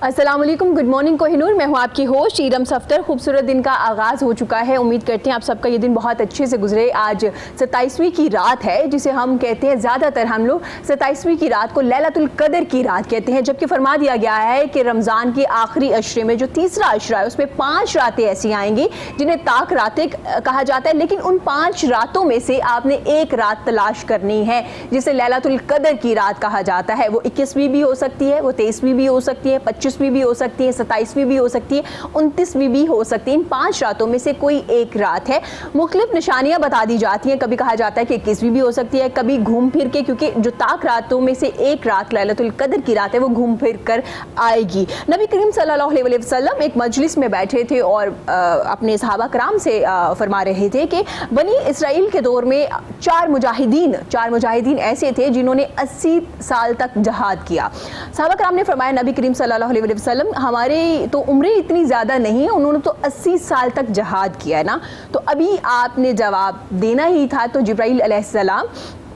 अस्सलाम वालेकुम, good morning Kohinoor. मैं हूँ आपकी होस्ट ईरम सफ्तर। खूबसूरत दिन का आगाज़ हो चुका है। उम्मीद करते हैं आप सबका ये दिन बहुत अच्छे से गुजरे। आज 27वीं की रात है, जिसे हम कहते हैं, ज़्यादातर हम लोग 27वीं की रात को लैलतुल कदर की रात कहते हैं, जबकि फरमा दिया गया है कि रमज़ान की आखिरी अशरे में जो तीसरा अशरा है उसमें 5 रातें ऐसी आएंगी जिन्हें ताक रातें कहा जाता है। लेकिन उन 5 रातों में से आपने एक रात तलाश करनी है जिसे लैलतुल कदर की रात कहा जाता है। वो 21वीं भी हो सकती है, वो 23वीं भी हो सकती है, 25वीं भी हो सकती है, 27वीं भी हो सकती है, 29वीं भी हो सकती है। इन 5 रातों में से कोई एक रात है। मुख्तलिफ निशानियां बता दी जाती हैं। कभी कहा जाता है कि 21वीं भी हो सकती है, कभी घूम फिर के, क्योंकि जो ताक रातों में से एक रात लैलतुल कदर की रात है वो घूम फिर कर आएगी। नबी करीम सल्लल्लाहु अलैहि वसल्लम एक मजलिस में बैठे थे और अपने सहाबा कराम से फरमा रहे थे कि बनी इसराइल के दौर में 4 मुजाहिदीन ऐसे थे जिन्होंने 80 साल तक जहाद किया। सहाबा कराम ने फरमाया, नबी करीम सल्लल्लाहु अलैहि वसल्लम, हमारे तो उम्रें इतनी ज़्यादा नहीं है, उन्होंने तो 80 साल तक जहाद किया है ना। तो अभी आपने जवाब देना ही था। तो जिब्राइल अलैहिस्सलाम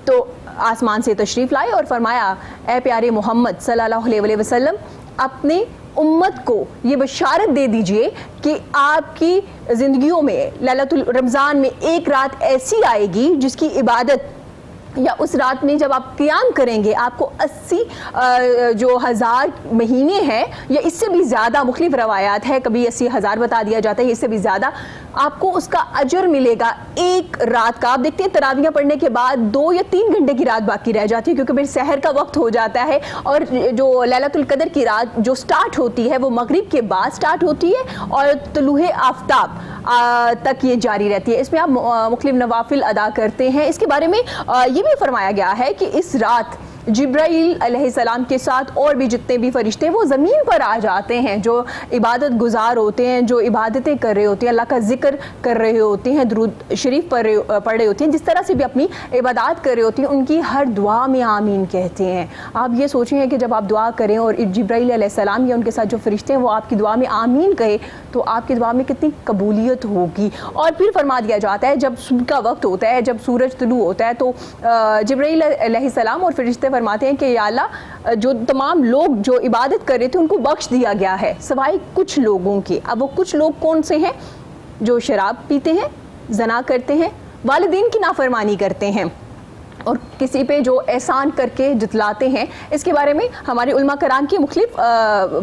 तो आसमान से तशरीफ़ लाए और फरमाया, ए प्यारे मोहम्मद सल्लल्लाहु अलैहि वसल्लम, अपने उम्मत को ये बशारत दे दीजिए कि आपकी ज़िंदगियों में लैलतुल रमज़ान में एक रात ऐसी आएगी जिसकी इबादत या उस रात में जब आप क़ियाम करेंगे आपको 80 जो हज़ार महीने हैं या इससे भी ज़्यादा, मुख्तलिफ रवायात है, कभी 80,000 बता दिया जाता है, इससे भी ज़्यादा आपको उसका अजर मिलेगा एक रात का। आप देखते हैं तरावियाँ पढ़ने के बाद 2 या 3 घंटे की रात बाकी रह जाती है, क्योंकि फिर सहर का वक्त हो जाता है। और जो लैलतुल कदर की रात जो स्टार्ट होती है वो मगरिब के बाद स्टार्ट होती है और तुलूहे आफ्ताब तक ये जारी रहती है। इसमें आप मुख्तलिफ नवाफिल अदा करते हैं। इसके बारे में ये भी फरमाया गया है कि इस रात जिब्राइल अलैहिस्सलाम के साथ और भी जितने भी फरिश्ते वो ज़मीन पर आ जाते हैं, जो इबादत गुजार होते हैं, जो इबादतें कर रहे होते हैं, अल्लाह का जिक्र कर रहे होते हैं, दुरूद शरीफ पढ़ रहे होते हैं, जिस तरह से भी अपनी इबादत कर रहे होते हैं, उनकी हर दुआ में आमीन कहते हैं। आप ये सोचें कि जब आप दुआ करें और जिब्राइल अलैहिस्सलाम या उनके साथ जो फरिश्ते हैं वो आपकी दुआ में आमीन कहे तो आपकी दुआ में कितनी कबूलियत होगी। और फिर फरमा दिया जाता है, जब सुबह का वक्त होता है, जब सूरज तुलू होता है, तो जिब्राइल अलैहिस्सलाम और फरिश्ते फरमाते हैं कि या अल्लाह, जो तमाम लोग जो इबादत कर रहे थे उनको बख्श दिया गया है सिवाय कुछ लोगों के। अब वो कुछ लोग कौन से हैं? जो शराब पीते हैं, जना करते हैं, वालिदैन की नाफरमानी करते हैं और किसी पे जो एहसान करके जितलाते हैं। इसके बारे में हमारे उलमा कराम की मुख्तलिफ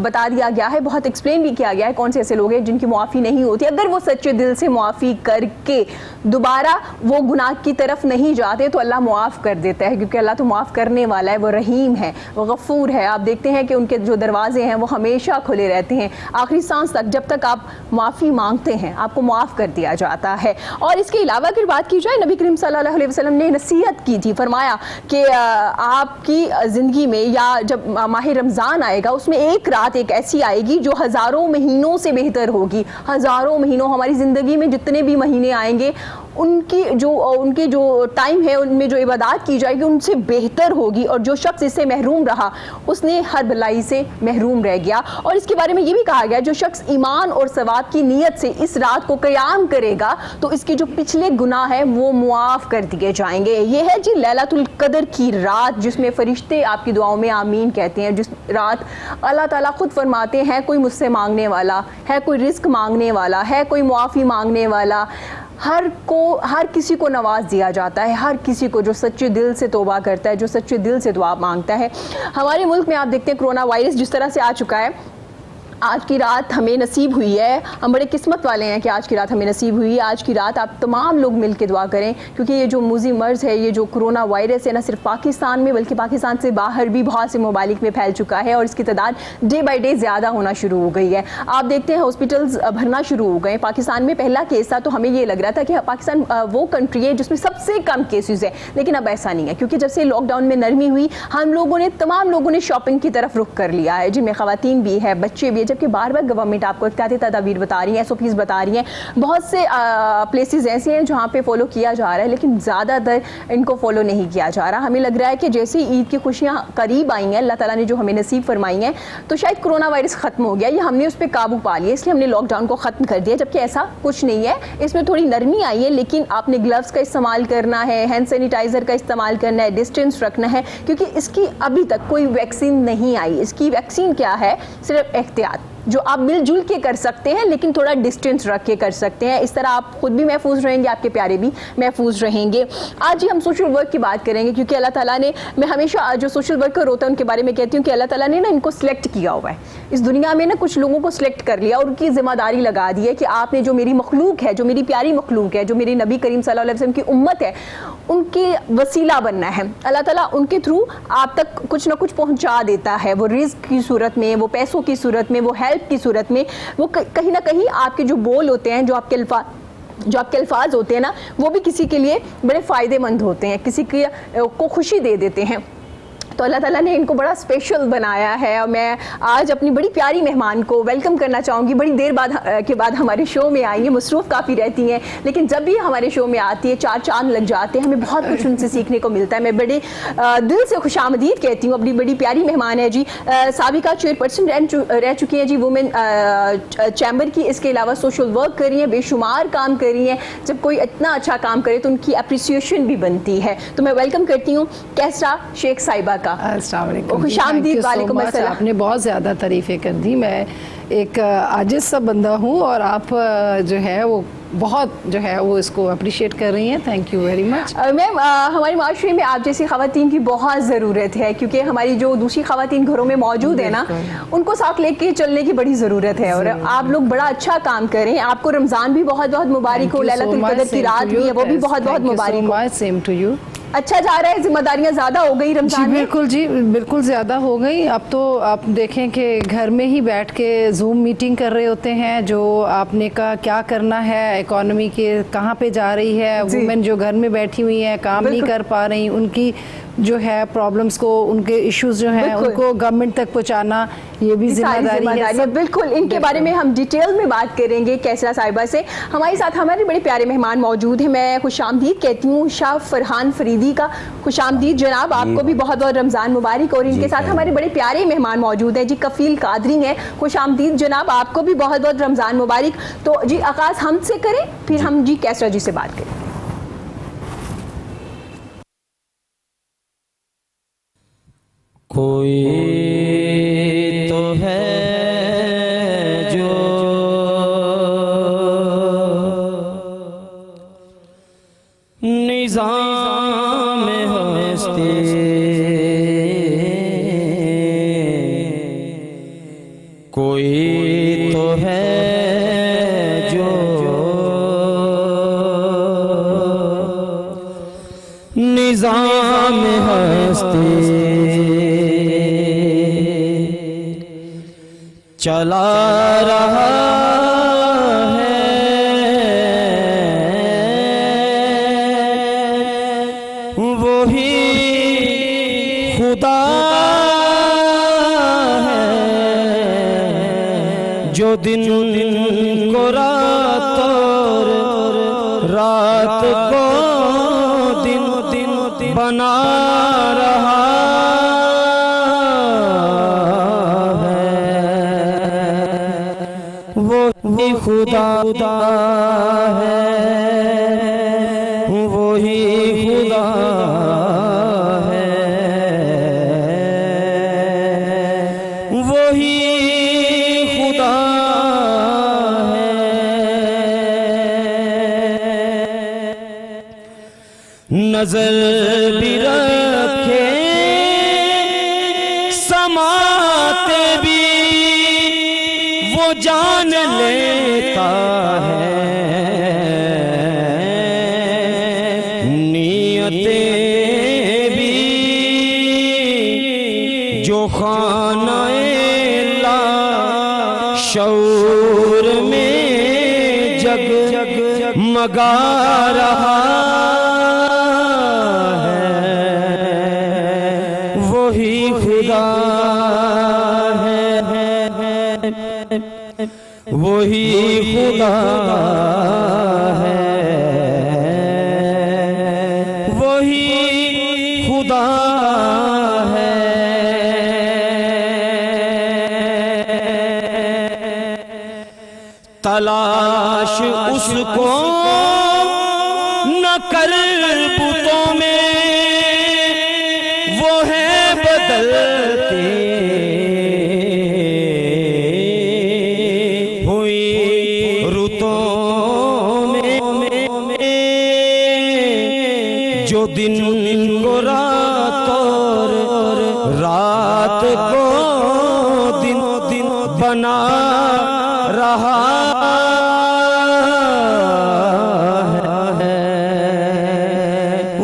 बता दिया गया है, बहुत एक्सप्लेन भी किया गया है कौन से ऐसे लोग हैं जिनकी मुआफ़ी नहीं होती। अगर वो सच्चे दिल से मुआफ़ी करके दोबारा वो गुनाह की तरफ नहीं जाते तो अल्लाह मुआफ़ कर देता है, क्योंकि अल्लाह तो मुआफ़ करने वाला है, वो रहीम है, वो गफ़ूर है। आप देखते हैं कि उनके जो दरवाजे हैं वो हमेशा खुले रहते हैं आखिरी सांस तक। जब तक आप मुआफ़ी मांगते हैं आपको मुआफ़ कर दिया जाता है। और इसके अलावा अगर बात की जाए, नबी करीम सल्लल्लाहु अलैहि वसल्लम ने नसीहत की थी, फरमाया कि आपकी ज़िंदगी में या जब माह रमज़ान आएगा उसमें एक रात एक ऐसी आएगी जो हज़ारों महीनों से बेहतर होगी। हज़ारों महीनों, हमारी ज़िंदगी में जितने भी महीने आएंगे उनके जो टाइम है उनमें जो इबादत की जाएगी उनसे बेहतर होगी। और जो शख्स इससे महरूम रहा उसने हर भलाई से महरूम रह गया। और इसके बारे में ये भी कहा गया, जो शख्स ईमान और सवाब की नीयत से इस रात को क़याम करेगा तो इसके जो पिछले गुनाह हैं वो मुआफ़ कर दिए जाएंगे। ये है जी लैलतुल कदर की रात, जिसमें फरिश्ते आपकी दुआओं में आमीन कहते हैं। जिस रात अल्लाह ताला खुद फरमाते हैं, कोई मुझसे मांगने वाला है, कोई रिस्क मांगने वाला है, कोई मुआफ़ी मांगने वाला, हर किसी को नवाज दिया जाता है। हर किसी को जो सच्चे दिल से तौबा करता है, जो सच्चे दिल से दुआ मांगता है। हमारे मुल्क में आप देखते हैं कोरोना वायरस जिस तरह से आ चुका है, आज की रात हमें नसीब हुई है, हम बड़े किस्मत वाले हैं कि आज की रात हमें नसीब हुई है। आज की रात आप तमाम लोग मिल के दुआ करें, क्योंकि ये जो मूजी मर्ज़ है, ये जो कोरोना वायरस है, ना सिर्फ पाकिस्तान में बल्कि पाकिस्तान से बाहर भी बहुत से ममालिक में फैल चुका है और इसकी तादाद डे बाई डे ज़्यादा होना शुरू हो गई है। आप देखते हैं हॉस्पिटल्स भरना शुरू हो गए। पाकिस्तान में पहला केस था तो हमें ये लग रहा था कि पाकिस्तान वो कंट्री है जिसमें सबसे कम केसेस है, लेकिन अब ऐसा नहीं है, क्योंकि जब से लॉकडाउन में नरमी हुई तमाम लोगों ने शॉपिंग की तरफ रुख कर लिया है, जिनमें ख़वातीन भी है, बच्चे भी है। जबकि बार बार गवर्नमेंट आपको एहतियाती तदाबीर बता रही है, SOPs बता रही हैं। बहुत से प्लेसेस ऐसे हैं जहाँ पे फॉलो किया जा रहा है, लेकिन ज़्यादातर इनको फॉलो नहीं किया जा रहा। हमें लग रहा है कि जैसे ही ईद की खुशियाँ करीब आई हैं, अल्लाह ताला ने जो हमें नसीब फरमाई हैं, तो शायद कोरोना वायरस ख़त्म हो गया, ये हमने उस पर काबू पा लिया, इसलिए हमने लॉकडाउन को ख़त्म कर दिया, जबकि ऐसा कुछ नहीं है। इसमें थोड़ी नरमी आई है, लेकिन आपने ग्लव्स का इस्तेमाल करना है, हैंड सैनिटाइज़र का इस्तेमाल करना है, डिस्टेंस रखना है, क्योंकि इसकी अभी तक कोई वैक्सीन नहीं आई। इसकी वैक्सीन क्या है? सिर्फ एहतियात, जो आप मिलजुल के कर सकते हैं, लेकिन थोड़ा डिस्टेंस रख के कर सकते हैं। इस तरह आप खुद भी महफूज रहेंगे, आपके प्यारे भी महफूज रहेंगे। आज ही हम सोशल वर्क की बात करेंगे, क्योंकि अल्लाह ताला ने, मैं हमेशा जो सोशल वर्कर होता है उनके बारे में कहती हूँ कि अल्लाह ताला ने ना इनको सिलेक्ट किया हुआ है। इस दुनिया में ना कुछ लोगों को सिलेक्ट कर लिया और उनकी जिम्मेदारी लगा दी है कि आपने जो मेरी मखलूक है, जो मेरी प्यारी मखलूक है, जो मेरी नबी करीम सल्लल्लाहु अलैहि वसल्लम की उम्मत है, उनके वसीला बनना है। अल्लाह ताला उनके थ्रू आप तक कुछ ना कुछ पहुँचा देता है, वो रिस्क की सूरत में, वो पैसों की सूरत में, वो हेल्प की सूरत में। वो कहीं ना कहीं आपके जो बोल होते हैं, जो आपके अल्फाज होते हैं ना, वो भी किसी के लिए बड़े फ़ायदेमंद होते हैं, किसी को खुशी दे देते हैं। तो अल्लाह ताला ने इनको बड़ा स्पेशल बनाया है और मैं आज अपनी बड़ी प्यारी मेहमान को वेलकम करना चाहूँगी। बड़ी देर के बाद हमारे शो में आई हैं, मसरूफ़ काफ़ी रहती हैं, लेकिन जब भी हमारे शो में आती है चार चांद लग जाते हैं, हमें बहुत कुछ उनसे सीखने को मिलता है। मैं बड़े दिल से खुशामदीद कहती हूँ। अपनी बड़ी प्यारी मेहमान है जी, साबिका चेयरपर्सन रह चुकी हैं जी वुमेन चैम्बर की, इसके अलावा सोशल वर्क कर रही हैं, बेशुमार काम कर रही हैं। जब कोई इतना अच्छा काम करे तो उनकी अप्रिसिएशन भी बनती है। तो मैं वेलकम करती हूँ कैसरा शेख साहिबा का। खुशामदीद, वालेकुम अस्सलाम। आपने बहुत ज़्यादा तारीफ़ें कर दी। मैं एक आजिज़ सा बंदा हूँ और आप जो है वो बहुत जो है वो इसको अप्रिशिएट कर रही हैं। Thank you very much ma'am. हमारे माशरे में आप जैसी ख़वातीन की बहुत ज़रूरत है, क्योंकि हमारी जो दूसरी ख़वातीन घरों में मौजूद है ना, उनको साथ लेके चलने की बड़ी ज़रूरत है। और आप लोग बड़ा अच्छा काम कर रहे हैं। आपको रमज़ान भी बहुत बहुत मुबारक हो, लैलतुल कदर की रात भी है, वो भी बहुत बहुत मुबारक हो। Same to you. अच्छा जा रहा है, जिम्मेदारियां ज़्यादा हो गई रमज़ान में? बिल्कुल जी, बिल्कुल ज़्यादा हो गई। अब तो आप देखें कि घर में ही बैठ के जूम मीटिंग कर रहे होते हैं, जो आपने का क्या करना है, इकोनॉमी के कहाँ पे जा रही है, वुमेन जो घर में बैठी हुई हैं, काम नहीं कर पा रही, उनकी जो है प्रॉब्लम्स को, उनके इश्यूज जो हैं उनको गवर्नमेंट तक पहुंचाना, ये भी जिम्मेदारी है। बिल्कुल, इनके बारे में हम डिटेल में बात करेंगे कैसरा साहिबा से। हमारे साथ हमारे बड़े प्यारे मेहमान मौजूद हैं। मैं खुशामदीद कहती हूँ शाह फरहान फरीदी का। खुशामदीद जनाब, आपको भी बहुत बहुत रमज़ान मुबारक। और इनके साथ हमारे बड़े प्यारे मेहमान मौजूद हैं जी, कफील कादरी हैं। खुशामदीद जनाब, आपको भी बहुत बहुत रमज़ान मुबारक। तो जी आगाज़ हमसे करें, फिर हम जी कैसरा जी से बात करें। कोई तो है जो निज़ाम हस्ती कोई तो है जो निज़ाम हस्ती चला रहा है, वही खुदा है जो दिन को रात और रात को दिन बना रहा वो खुदा है, वही खुदा है, वही खुदा है। नजर भी रखे समाते भी वो जान लेता है, नियतें भी जो खानाए ला शऊर में जग मगा रहा है, वही खुदा है। वही खुदा है, वही खुदा है। तलाश उसको न कर बुतों में, वो है बदलते हुई रुतों में, जो दिन को रात और रात को दिन बना रहा है,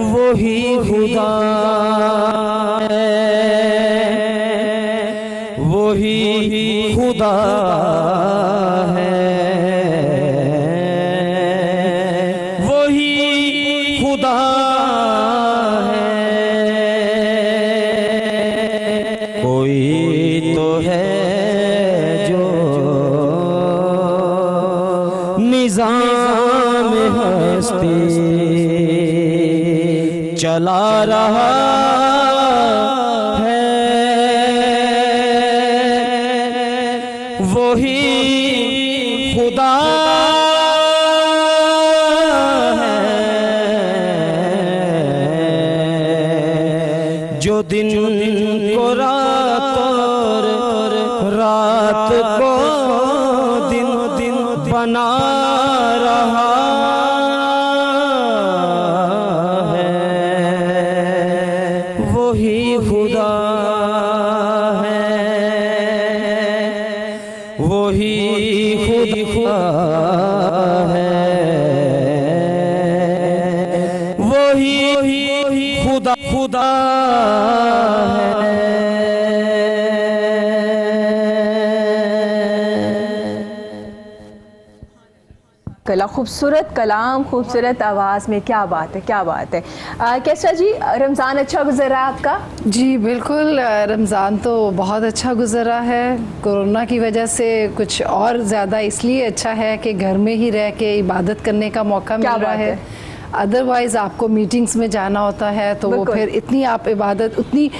वही खुदा है, वही खुदा है, वही खुदा है। कोई तो है जो निज़ाम हस्ती चला रहा है, वही खुदा है, जो दिन को रात और रात को दिन बना रहा है, वही खुदा है, वही खुदा है, वही खुदा है। कला, खूबसूरत कलाम, खूबसूरत आवाज़ में, क्या बात है, क्या बात है। कैसा जी, रमज़ान अच्छा गुजरा आपका? जी बिल्कुल, रमज़ान तो बहुत अच्छा गुजरा है। कोरोना की वजह से कुछ और ज़्यादा इसलिए अच्छा है कि घर में ही रह के इबादत करने का मौका मिल रहा है। अदरवाइज़ आपको मीटिंग्स में जाना होता है तो वो फिर इतनी आप इबादत उतनी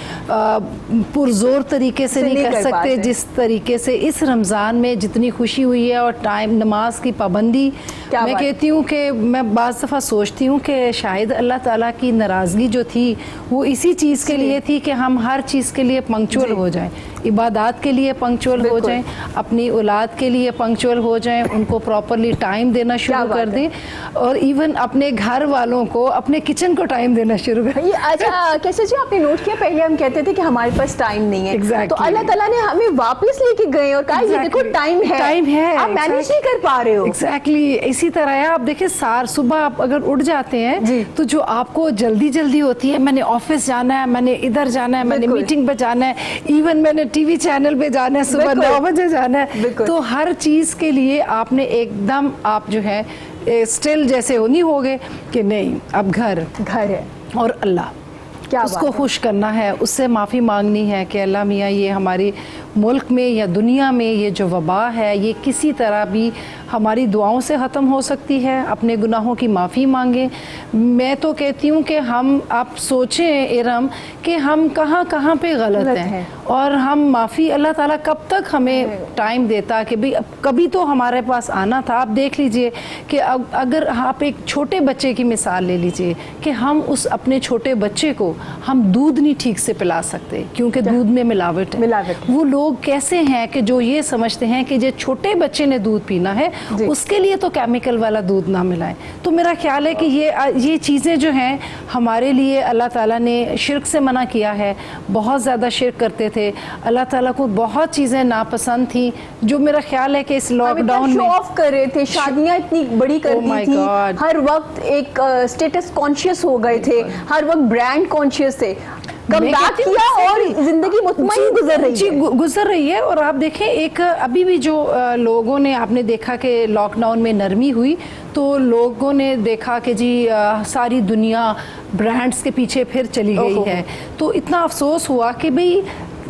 पुरजोर तरीके से नहीं कर सकते जिस तरीके से इस रमज़ान में जितनी खुशी हुई है। और टाइम नमाज की पाबंदी, मैं कहती हूँ कि मैं बाज़ दफ़ा सोचती हूँ कि शायद अल्लाह ताला की नाराज़गी जो थी वो इसी चीज़ के लिए थी कि हम हर चीज़ के लिए पंक्चुअल हो जाएं, इबादत के लिए पंक्चुअल हो जाएं, अपनी औलाद के लिए पंक्चुअल हो जाएं, उनको प्रॉपरली टाइम देना शुरू कर दें, और इवन अपने घर वालों को, अपने किचन को टाइम देना शुरू कर दें। अच्छा, कैसे जी आपने नोट किया, पहले हम कहते थे कि हमारे पास टाइम नहीं है, तो अल्लाह ताला ने हमें वापस लेके गए और कहा ये देखो टाइम है, आप मैनेज नहीं कर पा रहे हो। एग्जैक्टली इसी तरह है। आप देखिए सुबह आप अगर उठ जाते हैं तो जो आपको जल्दी होती है, मैंने ऑफिस जाना है, मैंने इधर जाना है, मैंने मीटिंग पे जाना है, इवन मैंने टीवी चैनल पे जाना है, सुबह 9 बजे जाना है, तो हर चीज़ के लिए आपने एकदम आप जो है स्टिल जैसे नहीं हो गए कि नहीं अब घर है और अल्लाह क्या उसको खुश करना है, उससे माफ़ी मांगनी है कि अल्लाह मियाँ ये हमारे मुल्क में या दुनिया में ये जो वबा है ये किसी तरह भी हमारी दुआओं से ख़त्म हो सकती है, अपने गुनाहों की माफ़ी मांगें। मैं तो कहती हूँ कि हम आप सोचें इरम कि हम कहाँ पे गलत हैं और हम माफ़ी, अल्लाह ताला कब तक हमें टाइम देता कि भाई कभी तो हमारे पास आना था। आप देख लीजिए कि अगर आप एक छोटे बच्चे की मिसाल ले लीजिए कि हम उस अपने छोटे बच्चे को हम दूध नहीं ठीक से पिला सकते क्योंकि दूध में मिलावट है। वो लोग कैसे हैं कि जो ये समझते हैं कि जो छोटे बच्चे ने दूध पीना है उसके लिए तो केमिकल वाला दूध ना मिलाएं। तो मेरा ख्याल है कि ये चीज़ें जो हैं हमारे लिए अल्लाह ताला ने शिर्क से मना किया है। बहुत ज़्यादा शिर्क करते थे, अल्लाह ताला को बहुत चीज़ें नापसंद थी जो मेरा ख्याल है कि इस लॉकडाउन में ऑफ कर रहे थे, शादियाँ इतनी बड़ी कर दी थी, हर वक्त एक स्टेटस कॉन्शियस हो गए थे, हर वक्त ब्रांड कॉन्शियस थे। किया और जिंदगी मुतमईन गुजर रही है। और आप देखें एक अभी भी जो लोगों ने, आपने देखा कि लॉकडाउन में नरमी हुई तो लोगों ने देखा कि जी सारी दुनिया ब्रांड्स के पीछे फिर चली गई है। तो इतना अफसोस हुआ कि भाई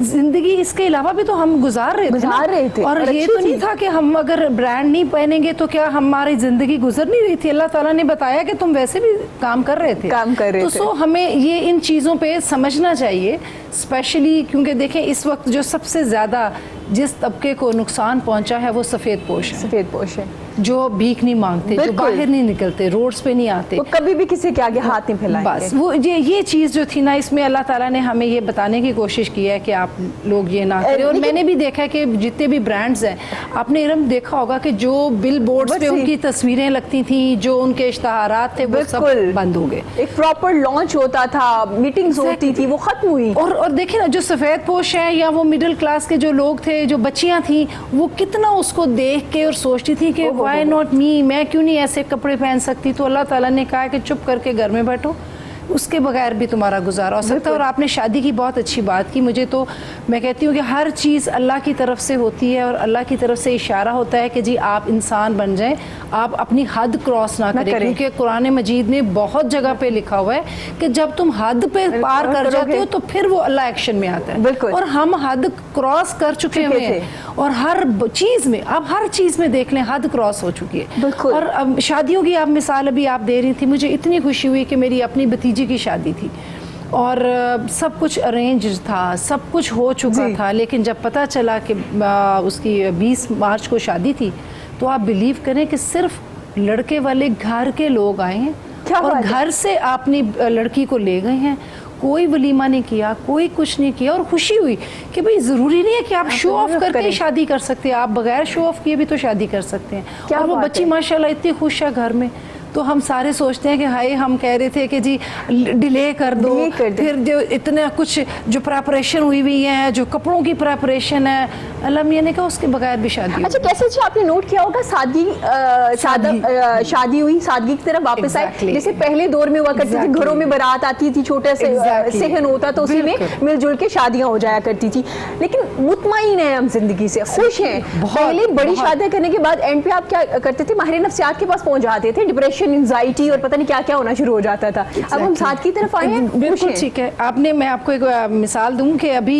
जिंदगी इसके अलावा भी तो हम गुजार रहे थे और ये तो नहीं था कि हम अगर ब्रांड नहीं पहनेंगे तो क्या हमारी जिंदगी गुजर नहीं रही थी। अल्लाह ताला ने बताया कि तुम वैसे भी काम कर रहे थे। तो सो हमें ये इन चीज़ों पे समझना चाहिए, स्पेशली क्योंकि देखें इस वक्त जो सबसे ज़्यादा जिस तबके को नुकसान पहुंचा है वो सफ़ेद पोश है, जो भीख नहीं मांगते, जो बाहर नहीं निकलते, रोड्स पे नहीं आते, वो कभी भी किसी के आगे हाथ नहीं फैलाएंगे। बस वो ये चीज़ जो थी ना, इसमें अल्लाह ताला ने हमें ये बताने की कोशिश की है कि आप लोग ये ना करें। और मैंने भी देखा है कि जितने भी ब्रांड्स हैं, आपने इरम देखा होगा कि जो बिल बोर्ड्स पे उनकी तस्वीरें लगती थी, जो उनके इश्तहारात थे, वो सब बंद हो गए। एक प्रॉपर लॉन्च होता था, मीटिंग्स होती थी, वो खत्म हुई। और देखिए ना, जो सफ़ेद पोश है या वो मिडिल क्लास के जो लोग थे, जो बच्चियां थी, वो कितना उसको देख के और सोचती थी कि व्हाई नॉट मी, मैं क्यों नहीं ऐसे कपड़े पहन सकती। तो अल्लाह ताला ने कहा कि चुप करके घर में बैठो, उसके बगैर भी तुम्हारा गुजारा हो सकता है। और आपने शादी की बहुत अच्छी बात की। मुझे तो मैं कहती हूँ कि हर चीज़ अल्लाह की तरफ से होती है और अल्लाह की तरफ से इशारा होता है कि जी आप इंसान बन जाएं, आप अपनी हद क्रॉस ना करें, क्योंकि कुरान मजीद में बहुत जगह पे लिखा हुआ है कि जब तुम हद पे पार कर जाते हो तो फिर वो अल्लाह एक्शन में आता है। और हम हद क्रॉस कर चुके हुए हैं और हर चीज़ में, अब हर चीज़ में देख लें हद क्रॉस हो चुकी है। और अब शादियों की आप मिसाल अभी आप दे रही थी, मुझे इतनी खुशी हुई कि मेरी अपनी भतीजी की शादी थी और सब कुछ अरेंज था, सब कुछ हो चुका था, लेकिन जब पता चला कि उसकी 20 मार्च को शादी थी, तो आप बिलीव करें कि सिर्फ लड़के वाले घर के लोग आए हैं और घर से अपनी लड़की को ले गए हैं। कोई वलीमा नहीं किया, कोई कुछ नहीं किया। और खुशी हुई कि भाई ज़रूरी नहीं है कि आप शो ऑफ करके शादी कर सकते हैं, आप बगैर शो ऑफ किए भी तो शादी कर सकते हैं। और वो बच्ची माशाल्लाह इतनी खुश है घर में। तो हम सारे सोचते हैं कि हाय, हम कह रहे थे कि जी डिले कर दो, फिर जो इतना कुछ जो प्रेपरेशन हुई है, जो कपड़ों की प्रेपरेशन है, अल्लाह मियां ने कहा उसके बगैर भी शादी। अच्छा, कैसे जी आपने नोट किया होगा शादी हुई, सादगी की तरफ वापस आए। जैसे पहले दौर में हुआ करती थी, घरों में बारात आती थी, छोटा से सेहन होता तो उसी में मिलजुल के शादियां हो जाया करती थी। लेकिन मुतमईन है हम जिंदगी से, खुश हैं। पहले बड़ी शादियां करने के बाद एंड पे आप क्या करते थे, माहिर नफ्सियात के पास पहुंच जाते थे, डिप्रेशन, एंजाइटी और पता नहीं क्या क्या होना शुरू हो जाता था। अब हम साथ की तरफ आए हैं। बिल्कुल ठीक है। आपने, मैं आपको एक मिसाल दूं कि अभी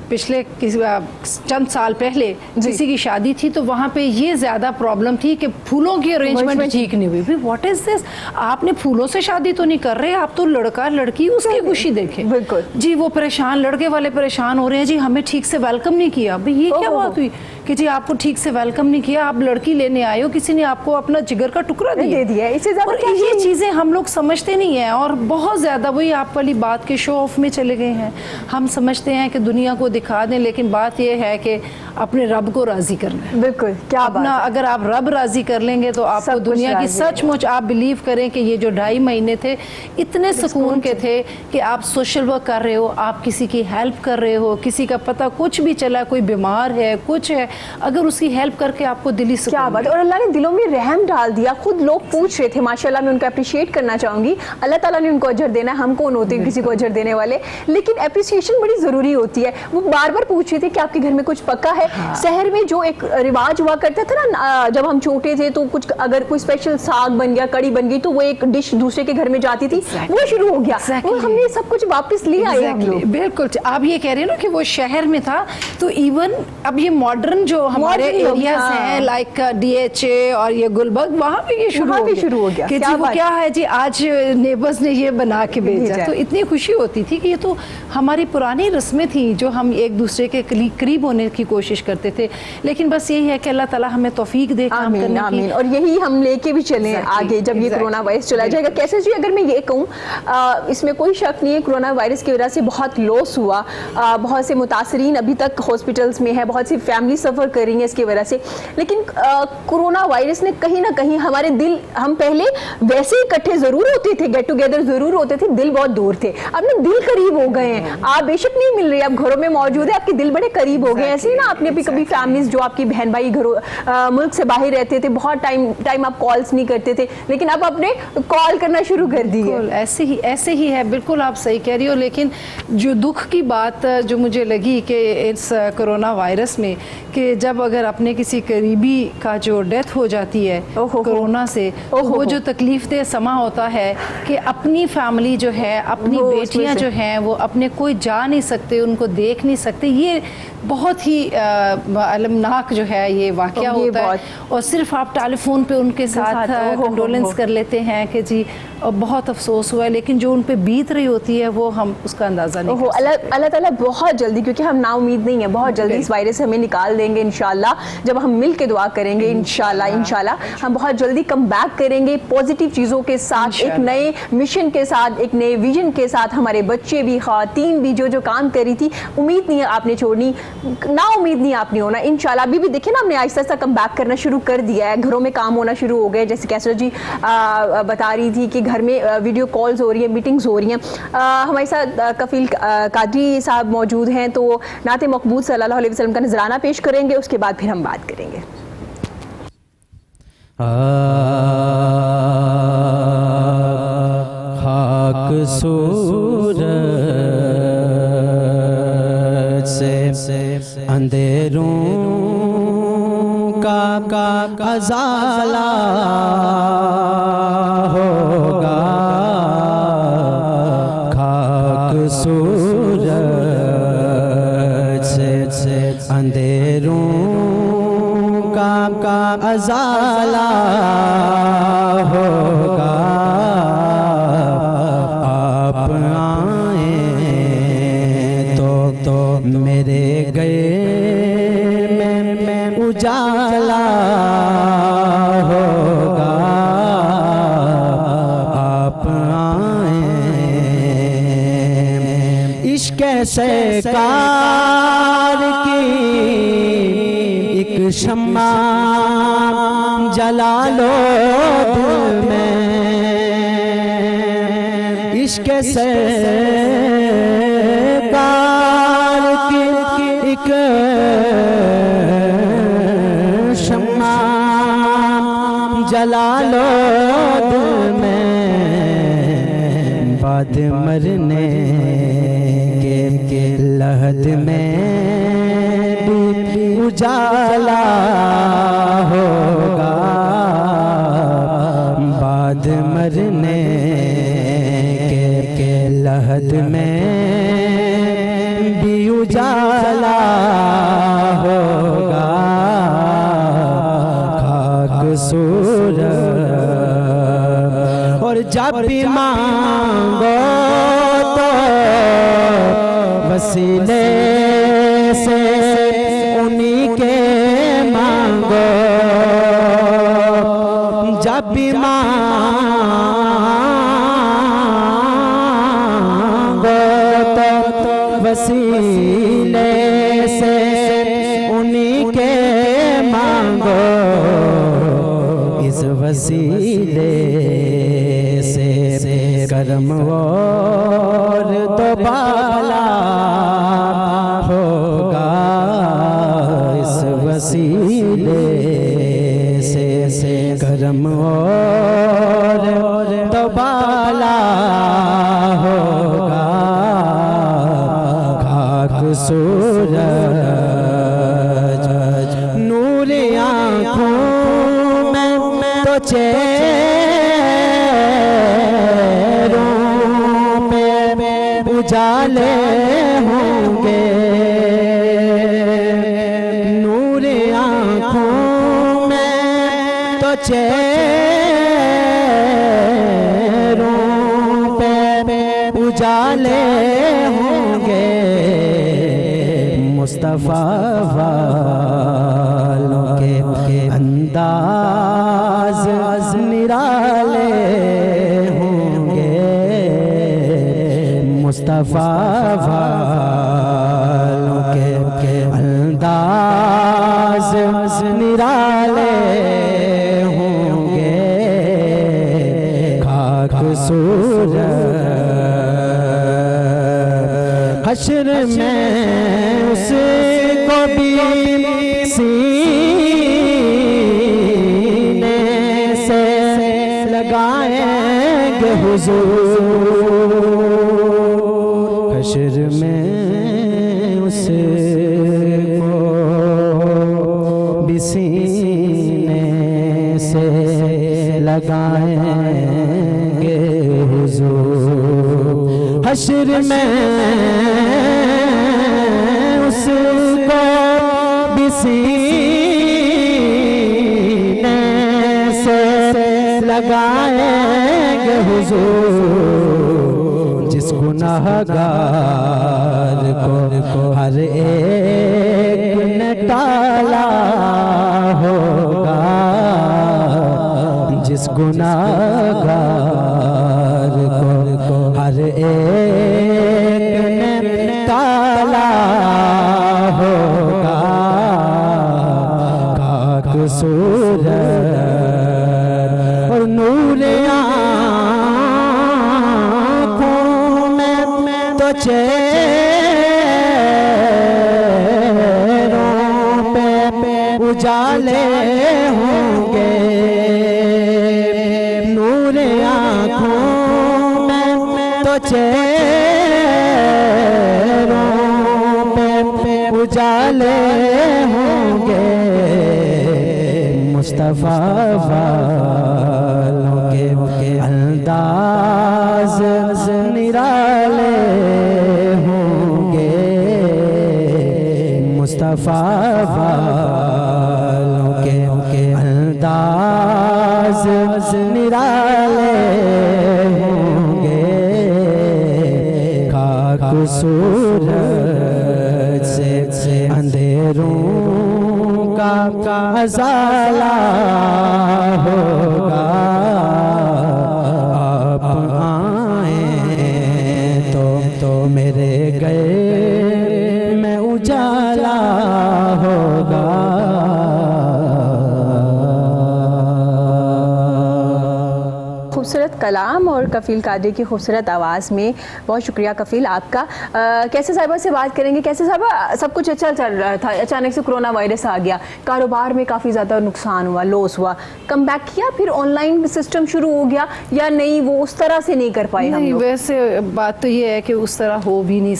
पिछले चंद साल पहले किसी की शादी थी, तो वहाँ पे ये ज़्यादा प्रॉब्लम थी कि फूलों की अरेंजमेंट ठीक नहीं हुई। व्हाट इज दिस, आपने फूलों से शादी तो नहीं कर रहे, आप तो लड़का लड़की उसकी खुशी देखें। बिल्कुल जी, वो परेशान, लड़के वाले परेशान हो रहे हैं, जी हमें ठीक से वेलकम नहीं किया। भाई ये क्या बात हुई कि जी आपको ठीक से वेलकम नहीं किया, आप लड़की लेने आए हो, किसी ने आपको अपना जिगर का टुकड़ा दे दिया। इससे ज़्यादा ये चीज़ें हम लोग समझते नहीं हैं और बहुत ज़्यादा वही आप वाली बात के शो ऑफ में चले गए हैं। हम समझते हैं कि दुनिया को दिखा दें, लेकिन बात यह है कि अपने रब को राजी करना है। बिल्कुल, क्या अपना अगर आप रब राजी कर लेंगे तो आपको दुनिया की सचमुच, आप बिलीव करें कि ये जो 2.5 महीने थे इतने सुकून के थे कि आप सोशल वर्क कर रहे हो, आप किसी की हेल्प कर रहे हो, किसी का पता कुछ भी चला, कोई बीमार है, कुछ है, अगर उसकी हेल्प करके आपको दिली सुकून। क्या बात। और अल्लाह ने दिलों में रहम डाल दिया। खुद लोग पूछ रहे थे, माशाल्लाह, मैं उनका अप्रिशिएट करना चाहूंगी। अल्लाह ताला ने उनको अजर देना, हम कौन होते हैं किसी को अजर देने वाले, लेकिन अप्रिसिएशन बड़ी ज़रूरी होती है। वो बार बार पूछ रहे थे कि आपके घर में कुछ पक्का है। शहर में जो एक रिवाज हुआ करता था ना, जब हम छोटे थे तो कुछ अगर कोई स्पेशल साग बन गया, कड़ी बन गई, तो वो एक डिश दूसरे के घर में जाती थी, वो शुरू हो गया। वो हमने सब कुछ वापस लिया है। बिल्कुल, आप ये कह रहे हैं ना कि वो शहर में था, तो इवन अब ये मॉडर्न जो हमारे एरियाज हैं लाइक DHA और ये गुलबर्ग, वहाँ पे ये शुरू हो गया कि जी वो क्या है जी, आज नेबर्स ने ये बना के भेजा। तो इतनी खुशी होती थी कि ये तो हमारी पुरानी रस्में थी जो हम एक दूसरे के करीब होने की कोशिश करते थे। लेकिन बस यही है कि अल्लाह ताला हमें तौफीक दे काम करने की, और यही हम लेके भी चले आगे जब ये कोरोना वायरस चला जाएगा। कैसे जी, अगर मैं ये कहूँ, इसमें कोई शक नहीं है, कोरोना वायरस की वजह से बहुत लॉस हुआ, बहुत से मुतासरीन अभी तक हॉस्पिटल्स में है, बहुत सी फैमिली सफ़र कर रही है इसकी वजह से। लेकिन कोरोना वायरस ने कहीं ना कहीं हमारे दिल, हम पहले वैसे इकट्ठे ज़रूर होते थे, गेट टुगेदर ज़रूर होते थे, दिल बहुत दूर थे, अब ना दिल करीब हो गए हैं। आप बेशक नहीं मिल रहे, आप घरों में मौजूद है, आपके दिल बड़े करीब हो गए। ऐसे ही ना, आपने भी कभी फैमिलीज जो आपकी बहन भाई घरों मुल्क से बाहर रहते थे, बहुत टाइम आप कॉल्स नहीं करते थे, लेकिन अब आपने कॉल करना शुरू कर दी है। ऐसे ही है, बिल्कुल आप सही कह रही हो। लेकिन जो दुख की बात जो मुझे लगी कि इस कोरोना वायरस में, कि कि जब अगर अपने किसी करीबी का जो डेथ हो जाती है ओहो। कोरोना से, तो वो जो तकलीफदेह समा होता है कि अपनी फैमिली जो है, अपनी वो बेटियां उसमें से- जो हैं वो अपने कोई जा नहीं सकते, उनको देख नहीं सकते, ये बहुत ही अलमनाक जो है ये वाकया ये होता है। बहुत- और सिर्फ आप टेलीफोन पे उनके साथ ओहो, कंडोलेंस कर लेते हैं कि जी बहुत अफसोस हुआ है, लेकिन जो उन पे बीत रही होती है वो हम उसका अंदाज़ा नहीं ओहो, कर सकते। अल्लाह ताला बहुत जल्दी, क्योंकि हम नाउमीद नहीं है, बहुत जल्दी इस वायरस से हमें निकाल देंगे इंशाल्लाह। जब हम मिल के दुआ करेंगे इंशाल्लाह हम बहुत जल्दी कम बैक करेंगे पॉजिटिव चीज़ों के साथ, एक नए मिशन के साथ, एक नए विजन के साथ। हमारे बच्चे भी, ख़वातीन भी जो काम कर रही थी, उम्मीद नहीं है आपने छोड़नी, ना उम्मीद नहीं आपने होना इंशाल्लाह। अभी भी देखिए ना, हमने आहिस्ता आहिस्ता कम बैक करना शुरू कर दिया है, घरों में काम होना शुरू हो गए। जैसे कैसर जी बता रही थी कि घर में वीडियो कॉल्स हो रही है, मीटिंग्स हो रही हैं। हमारे साथ कफील कादरी साहब मौजूद हैं, तो नाते मकबूल सल्लल्लाहु अलैहि वसल्लम का नजराना पेश करेंगे, उसके बाद फिर हम बात करेंगे। खाक सूरज से अंधेरों का अजाला होगा, खाक सूरज से अंधेरों का अजाला होगा। आप आए तो मेरे गए में उजाला होगा। आप आए इश्क़ सरकार की एक शम्मा जला लो दिल में, इश्क़ सरकार की एक शम्मा जला लो दिल में। बाद मरने के लहद में भी उजाला होगा। बाद मरने के लहद में भी उजाला होगा। खाक सूरज और जब भी मांगो तो वसीले से उन्हीं के मांगो। जब भी मांगो तो वसीले से उन्हीं के मांगो। इस वसीले से करम और दोबाला होगा। इस वसीले से करम और दोबाला होगा। खाक सूरज नूर आँखों में तो चेहरों पे उजाले होंगे। नूर आँखों में तो चेहरों पे उजाले होंगे। मुस्तफ़ा वालों के अंदाज निराले होंगे। मुस्तफ़ा वालों के अंदाज निराले होंगे। खाक सूरज हश्र में उसको भी सीने से लगाएंगे हुजूर। हश्र में उसको सीने से लगाएंगे हुजूर हश्र में उसको भी सीने से लगाएंगे हुजूर जिस गुनाहगार को हर एक ने टाला होगा जिस गुनाहगार को हर एक ने टाला होगा खाक सूरत और नूर आँखों में तो चेहरों पे उजाले होंगे नूर आँखों में तो चेहरों पे उजाले होंगे मुस्तफा वालों के अंदाज निराले होंगे मुस्तफा वालों के अंदाज निराले होंगे खाक सूरज से अंधेरों का अज़ाला होगा आप आए तो मेरे गए में उजाला होगा खूबसूरत कलाम और कफील कादरी की खूबसूरत आवाज़ में बहुत शुक्रिया कफील आपका। कैसे साहिबा से बात करेंगे। कैसे साहिबा, सब कुछ अच्छा चल रहा था, अचानक से कोरोना वायरस आ गया, कारोबार में काफ़ी ज़्यादा नुकसान हुआ, लॉस हुआ, कम बैक किया, फिर ऑनलाइन सिस्टम शुरू हो गया या नहीं, वो उस तरह से नहीं कर पाए हम लोग? वैसे बात तो ये है कि उस तरह हो भी नहीं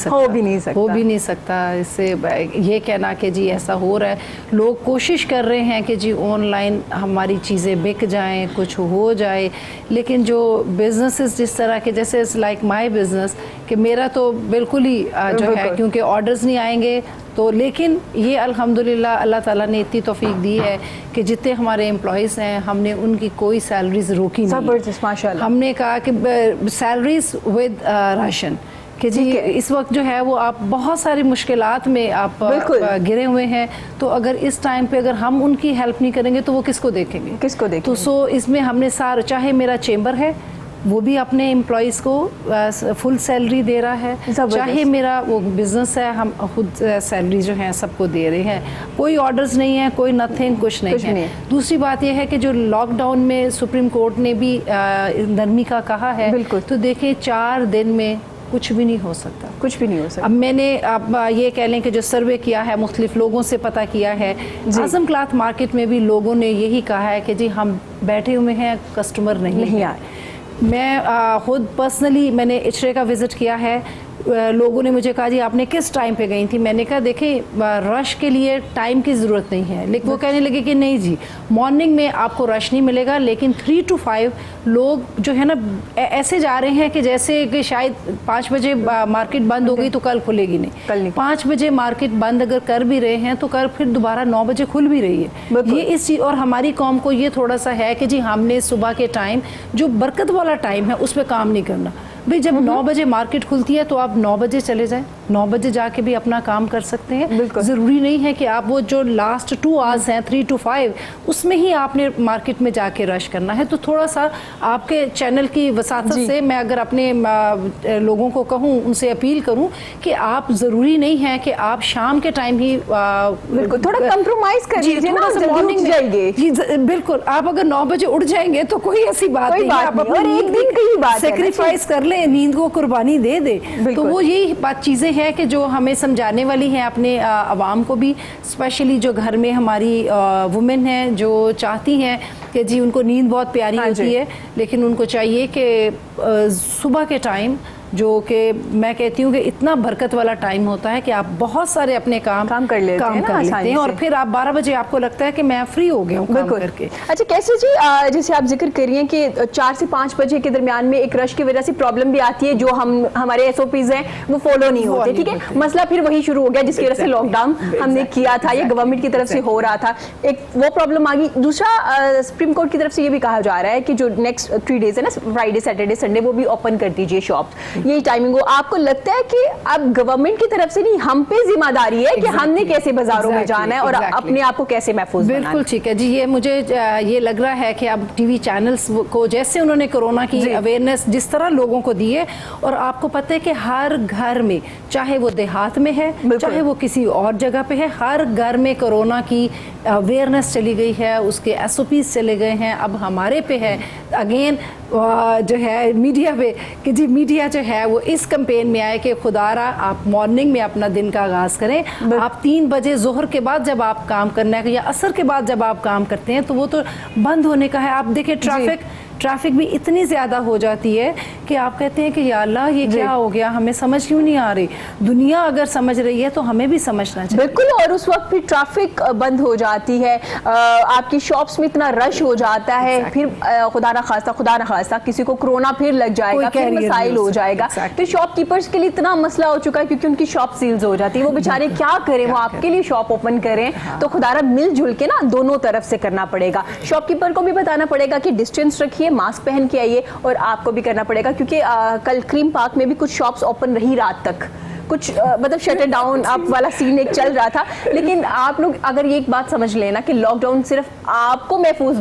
सकता इससे ये कहना कि जी ऐसा हो रहा है। लोग कोशिश कर रहे हैं कि जी ऑनलाइन हमारी चीज़ें बिक जाएं, कुछ हो जाए, लेकिन जो बिजनेसेस जिस तरह के, जैसे लाइक माय बिजनेस, कि मेरा तो बिल्कुल ही जो है, क्योंकि ऑर्डर्स नहीं आएंगे तो, लेकिन ये अल्हम्दुलिल्लाह अल्लाह ताला ने इतनी तौफीक दी है कि जितने हमारे एम्प्लॉयज़ हैं हमने उनकी कोई सैलरीज रोकी नहीं। ज़बरदस्त, माशाल्लाह। हमने कहा कि सैलरीज विद राशन कि जी इस वक्त जो है वो आप बहुत सारी मुश्किलात में आप गिरे हुए हैं, तो अगर इस टाइम पे अगर हम उनकी हेल्प नहीं करेंगे तो वो किसको देखेंगे। तो इसमें हमने चाहे मेरा चेंबर है वो भी अपने एम्प्लॉयज़ को फुल सैलरी दे रहा है, चाहे मेरा वो बिज़नेस है हम खुद सैलरी जो है सबको दे रहे हैं, कोई ऑर्डर्स नहीं है, कोई नथिंग, कुछ नहीं है। दूसरी बात यह है कि जो लॉकडाउन में सुप्रीम कोर्ट ने भी नरमी का कहा है, तो देखिए 4 दिन में कुछ भी नहीं हो सकता। अब मैंने आप ये कह लें कि जो सर्वे किया है, मुख्तलिफ लोगों से पता किया है, आज़म क्लॉथ मार्केट में भी लोगों ने यही कहा है कि जी हम बैठे हुए हैं, कस्टमर नहीं आए। मैं खुद पर्सनली मैंने इचरे का विज़िट किया है, लोगों ने मुझे कहा जी आपने किस टाइम पे गई थी, मैंने कहा देखिए रश के लिए टाइम की ज़रूरत नहीं है, लेकिन वो कहने लगे कि नहीं जी मॉर्निंग में आपको रश नहीं मिलेगा, लेकिन 3 to 5 लोग जो है ना ऐसे जा रहे हैं कि जैसे कि शायद 5 बजे मार्केट बंद हो गई तो कल खुलेगी नहीं, 5 बजे मार्केट बंद अगर कर भी रहे हैं तो कल फिर दोबारा 9 बजे खुल भी रही है। ये इस चीज़, और हमारी कौम को ये थोड़ा सा है कि जी हमने सुबह के टाइम जो बरकत वाला टाइम है उस पर काम नहीं करना। भाई जब 9 बजे मार्केट खुलती है तो आप 9 बजे चले जाएं, 9 बजे जाके भी अपना काम कर सकते हैं। ज़रूरी नहीं है कि आप वो जो लास्ट 2 आवर्स हैं 3 to 5 उसमें ही आपने मार्केट में जाके रश करना है। तो थोड़ा सा आपके चैनल की वसात से मैं अगर अपने लोगों को कहूँ, उनसे अपील करूँ कि आप ज़रूरी नहीं है कि आप शाम के टाइम ही थोड़ा कंप्रोमाइज कर लीजिए, थोड़ा सा मॉर्निंग जाइए। बिल्कुल, आप अगर 9 बजे उठ जाएंगे तो कोई ऐसी बात नहीं है, आप अपनी एक दिन की बात सेक्रीफाइस कर ले, नींद को कुर्बानी दे दे। तो वो यही बात चीज़ें हैं कि जो हमें समझाने वाली हैं अपने आवाम को भी, स्पेशली जो घर में हमारी वुमेन हैं जो चाहती हैं कि जी उनको नींद बहुत प्यारी होती है, लेकिन उनको चाहिए कि सुबह के टाइम जो कि मैं कहती हूँ कि इतना बरकत वाला टाइम होता है कि आप बहुत सारे अपने काम कर लेते हैं और फिर आप 12 बजे आपको लगता है कि मैं फ्री हो गया हूँ काम करके। अच्छा कैसे जी, जैसे आप जिक्र कर रही हैं कि 4 से 5 बजे के दरमियान में एक रश की वजह से प्रॉब्लम भी आती है, जो हमारे SOPs हैं वो फॉलो नहीं होते, ठीक है, मसला फिर वही शुरू हो गया जिसकी वजह से लॉकडाउन हमने किया था, ये गवर्नमेंट की तरफ से हो रहा था, एक वो प्रॉब्लम आ गई। दूसरा सुप्रीम कोर्ट की तरफ से ये भी कहा जा रहा है कि जो नेक्स्ट 3 डेज है ना, फ्राइडे सैटरडे संडे, वो भी ओपन कर दीजिए शॉप, यही टाइमिंग हो। आपको लगता है कि अब गवर्नमेंट की तरफ से नहीं, हम पे जिम्मेदारी है कि हमने कैसे बाजारों में जाना है और अपने आप को कैसे महफूज बनाना है? बिल्कुल ठीक है जी, ये मुझे ये लग रहा है कि अब टीवी चैनल्स को जैसे उन्होंने कोरोना की अवेयरनेस जिस तरह लोगों को दी है, और आपको पता है कि हर घर में, चाहे वो देहात में है चाहे वो किसी और जगह पे है, हर घर में कोरोना की अवेयरनेस चली गई है, उसके SOPs चले गए हैं। अब हमारे पे है अगेन जो है मीडिया पे कि जी मीडिया जो है वो इस कैंपेन में आए कि खुदारा आप मॉर्निंग में अपना दिन का आगाज़ करें। आप 3 बजे जोहर के बाद जब आप काम करना है या असर के बाद जब आप काम करते हैं तो वो तो बंद होने का है। आप देखिए ट्रैफिक भी इतनी ज़्यादा हो जाती है कि आप कहते हैं कि या अल्लाह ये क्या हो गया, हमें समझ क्यों नहीं आ रही। दुनिया अगर समझ रही है तो हमें भी समझना चाहिए। बिल्कुल, और उस वक्त फिर ट्रैफिक बंद हो जाती है, आपकी शॉप्स में इतना रश हो जाता है, फिर खुदा ना खास्ता किसी को कोरोना फिर लग जाएगा, फिर मसाइल हो जाएगा, फिर शॉपकीपर्स के लिए इतना मसला हो चुका है क्योंकि उनकी शॉप सील्स हो जाती है। वो बेचारे क्या करें, वो आपके लिए शॉप ओपन करें तो खुदारा मिलजुल के ना दोनों तरफ से करना पड़ेगा। शॉपकीपर को भी बताना पड़ेगा कि डिस्टेंस रखिए, मास्क पहन के आइए, और आपको भी करना पड़ेगा क्योंकि कल क्रीम पार्क में भी कुछ शॉप्स ओपन रही रात तक, कुछ मतलब शटर डाउन अप वाला सीन एक चल रहा था। लेकिन आप लोग अगर ये एक बात समझ लेना कि लॉकडाउन सिर्फ आपको महफूज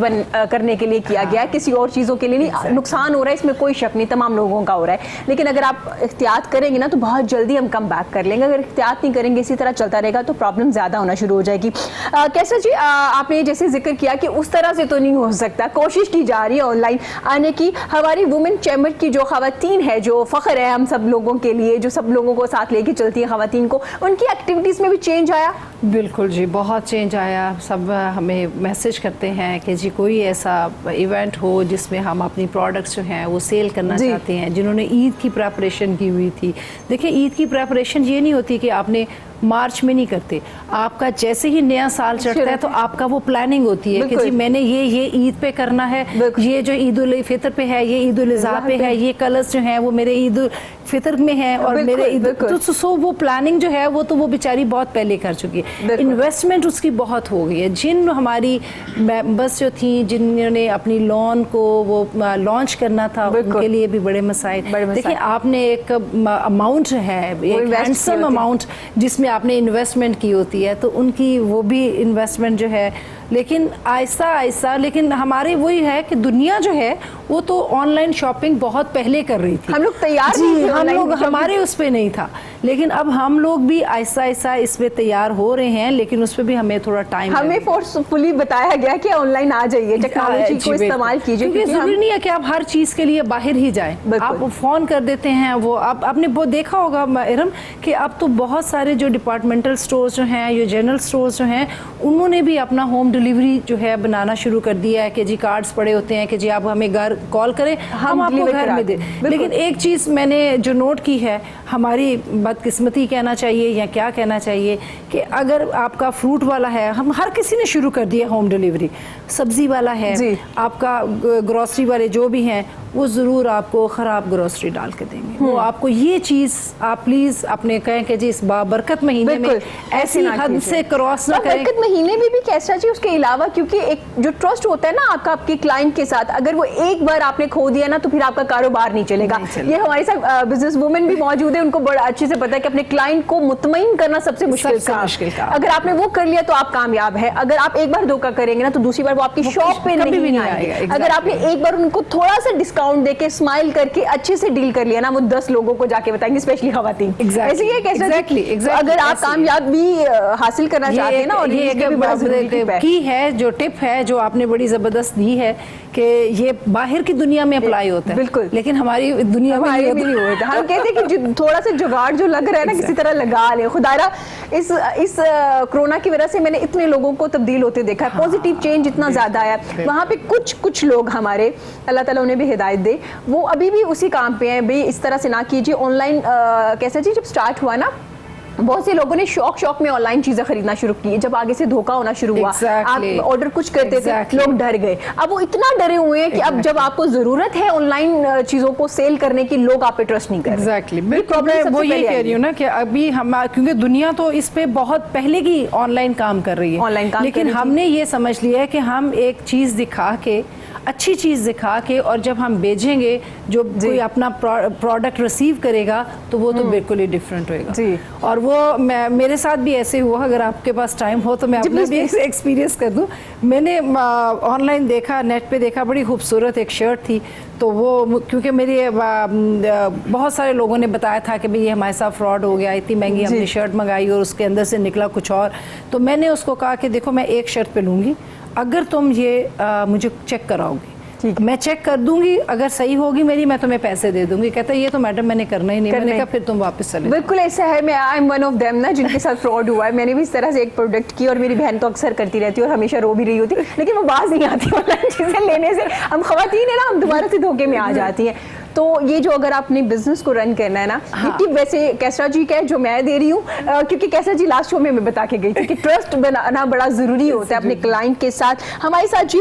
करने के लिए किया गया है, किसी और चीज़ों के लिए नहीं। नुकसान हो रहा है इसमें कोई शक नहीं, तमाम लोगों का हो रहा है, लेकिन अगर आप एहतियात करेंगे ना तो बहुत जल्दी हम कम बैक कर लेंगे। अगर एहतियात नहीं करेंगे, इसी तरह चलता रहेगा तो प्रॉब्लम ज़्यादा होना शुरू हो जाएगी। कैसा जी, आपने जैसे जिक्र किया कि उस तरह से तो नहीं हो सकता, कोशिश की जा रही है ऑनलाइन आने की। हमारी वुमेन चैम्बर की जो खवातीन है, जो फ़ख्र है हम सब लोगों के लिए, जो सब लोगों को साथ लेके चलती है खवातीन को, उनकी एक्टिविटीज़ में भी चेंज आया? बिल्कुल जी, बहुत चेंज आया। सब हमें मैसेज करते हैं कि जी कोई ऐसा इवेंट हो जिसमें हम अपनी प्रोडक्ट्स जो हैं वो सेल करना चाहते हैं। जिन्होंने ईद की प्रेपरेशन की हुई थी, देखिए ईद की प्रेपरेशन ये नहीं होती कि आपने मार्च में नहीं करते, आपका जैसे ही नया साल चढ़ता है तो आपका वो प्लानिंग होती है कि जी मैंने ये ईद पे करना है, ये जो ईद उल फितर पे है, ये ईद उल अज़हा पे है, ये कलर्स जो हैं वो मेरे ईद उल फितर में है और मेरे ईद, तो सो वो प्लानिंग जो है वो तो वो बेचारी बहुत पहले कर चुकी है। इन्वेस्टमेंट उसकी बहुत हो गई है। जिन हमारी मेंबर्स जो थी, जिन्होंने अपनी लोन को वो लॉन्च करना था, उनके लिए भी बड़े मसाइल। देखिए आपने एक अमाउंट है, एक हैंडसम अमाउंट जिसमें आपने इन्वेस्टमेंट की होती है, तो उनकी वो भी इन्वेस्टमेंट जो है, लेकिन आहिस्ता आहिस्ता, लेकिन हमारे वही है कि दुनिया जो है वो तो ऑनलाइन शॉपिंग बहुत पहले कर रही थी। हम लोग तैयार जी, हम लोग हमारे उस पे नहीं था, लेकिन अब हम लोग भी आहिस्ता आहिस्ता इस पे तैयार हो रहे हैं, लेकिन उस पे भी हमें थोड़ा टाइम, हमें फोर्सफुली बताया गया कि ऑनलाइन आ जाइए, टेक्नोलॉजी को इस्तेमाल कीजिए, क्योंकि जरूरी नहीं है कि आप हर चीज के लिए बाहर ही जाएं। आप फोन कर देते हैं, वो आपने वो देखा होगा इरम कि अब तो बहुत सारे जो डिपार्टमेंटल स्टोर्स जो हैं, ये जनरल स्टोर्स जो हैं, उन्होंने भी अपना होम डिलीवरी जो है बनाना शुरू कर दिया है कि जी कार्ड्स पड़े होते हैं कि जी आप हमें घर कॉल करें, हम आपको घर में दें। लेकिन एक चीज़ मैंने जो नोट की है, हमारी बदकिस्मती कहना चाहिए या क्या कहना चाहिए, कि अगर आपका फ्रूट वाला है, हम हर किसी ने शुरू कर दिया होम डिलीवरी, सब्जी वाला है, आपका ग्रोसरी वाले जो भी हैं, वो ज़रूर आपको ख़राब ग्रोसरी डाल के देंगे। वो आपको ये चीज़ आप प्लीज़ अपने कहें कि जी इस बाबरकत महीने में ऐसी हद से क्रॉस ना करें। बरकत महीने में भी कैसा चाहिए उसके अलावा, क्योंकि एक जो ट्रस्ट होता है ना आपका आपके क्लाइंट के साथ, अगर वो एक बार आपने खो दिया ना तो फिर आपका कारोबार नहीं चलेगा। ये हमारे साथ बिजनेस वुमेन भी मौजूद है, उनको बड़ा अच्छे से पता है कि अपने क्लाइंट को मुतमईन करना सबसे मुश्किल काम। अगर आपने वो कर लिया तो आप कामयाब है। अगर आप एक बार धोखा करेंगे ना तो दूसरी बार वो आपकी शॉप पे नहीं आएगा। अगर आपने एक बार उनको थोड़ा सा डिस्काउंट देके स्माइल करके अच्छे से डील कर लिया ना, वो 10 लोगों को जाके बताएंगे, स्पेशली खवातीन। ऐसे ही है कैसे अगर आप कामयाबी हासिल करना चाहते हैं ना, और ये की है जो टिप है जो आपने बड़ी जबरदस्त दी है कि ये बाहर की दुनिया में अप्लाई होता है, बिल्कुल, लेकिन हमारी दुनिया में नहीं होता। हम कहते हैं कि थोड़ा सा जुगाड़ जो लग रहा है ना किसी तरह लगा ले। खुदारा इस कोरोना की वजह से मैंने इतने लोगों को तब्दील होते देखा है, पॉजिटिव चेंज इतना ज्यादा आया। वहाँ पे कुछ लोग हमारे, अल्लाह ताला उन्हें भी हिदायत दे, वो अभी भी उसी काम पे हैं भाई, इस तरह से ना कीजिए। ऑनलाइन कैसा जी, जब स्टार्ट हुआ ना, बहुत से लोगों ने शौक में ऑनलाइन चीजें खरीदना शुरू की, जब आगे से धोखा होना शुरू हुआ, आप ऑर्डर कुछ करते थे, लोग डर गए। अब वो इतना डरे हुए हैं कि अब जब आपको जरूरत है ऑनलाइन चीजों को सेल करने की, लोग आप पे ट्रस्ट नहीं कर रहे। एग्जैक्टली, मैं वो ये कह रही हूँ ना कि अभी हम, क्योंकि दुनिया तो इस पे बहुत पहले की ऑनलाइन काम कर रही है, लेकिन हमने ये समझ लिया है कि हम एक चीज दिखा के, अच्छी चीज़ दिखा के, और जब हम भेजेंगे, जो कोई अपना प्रोडक्ट रिसीव करेगा तो वो तो बिल्कुल ही डिफरेंट होएगा। और वो मेरे साथ भी ऐसे हुआ, अगर आपके पास टाइम हो तो मैं अपना भी एक्सपीरियंस कर दूं। मैंने ऑनलाइन देखा, नेट पे देखा, बड़ी खूबसूरत एक शर्ट थी, तो वो क्योंकि मेरे बहुत सारे लोगों ने बताया था कि भाई ये हमारे साथ फ्रॉड हो गया, इतनी महंगी हमने शर्ट मंगाई और उसके अंदर से निकला कुछ और। तो मैंने उसको कहा कि देखो, मैं एक शर्त पे लूँगी, अगर तुम ये मुझे चेक कराओगे, मैं चेक कर दूंगी, अगर सही होगी मेरी, मैं तुम्हें पैसे दे दूंगी। कहता है ये तो मैडम मैंने करना ही नहीं। मैंने कहा फिर तुम वापस चले। बिल्कुल ऐसा है, मैं I am one of them ना, जिनके साथ फ्रॉड हुआ है। मैंने भी इस तरह से एक प्रोडक्ट की, और मेरी बहन तो अक्सर करती रहती है और हमेशा रो भी रही होती, लेकिन वो बाज नहीं आती ऑनलाइन चीजें लेने से। हम खवातीन है ना, हम दोबारा से धोखे में आ जाती हैं। तो ये जो अगर आपने बिजनेस को रन करना है ना, ये टिप वैसे कैसरा जी का है जो मैं दे रही हूँ, क्योंकि कैसरा जी लास्ट शो में मैं बता के गई थी कि ट्रस्ट बनाना बड़ा ज़रूरी होता है अपने क्लाइंट के साथ। हमारे साथ जी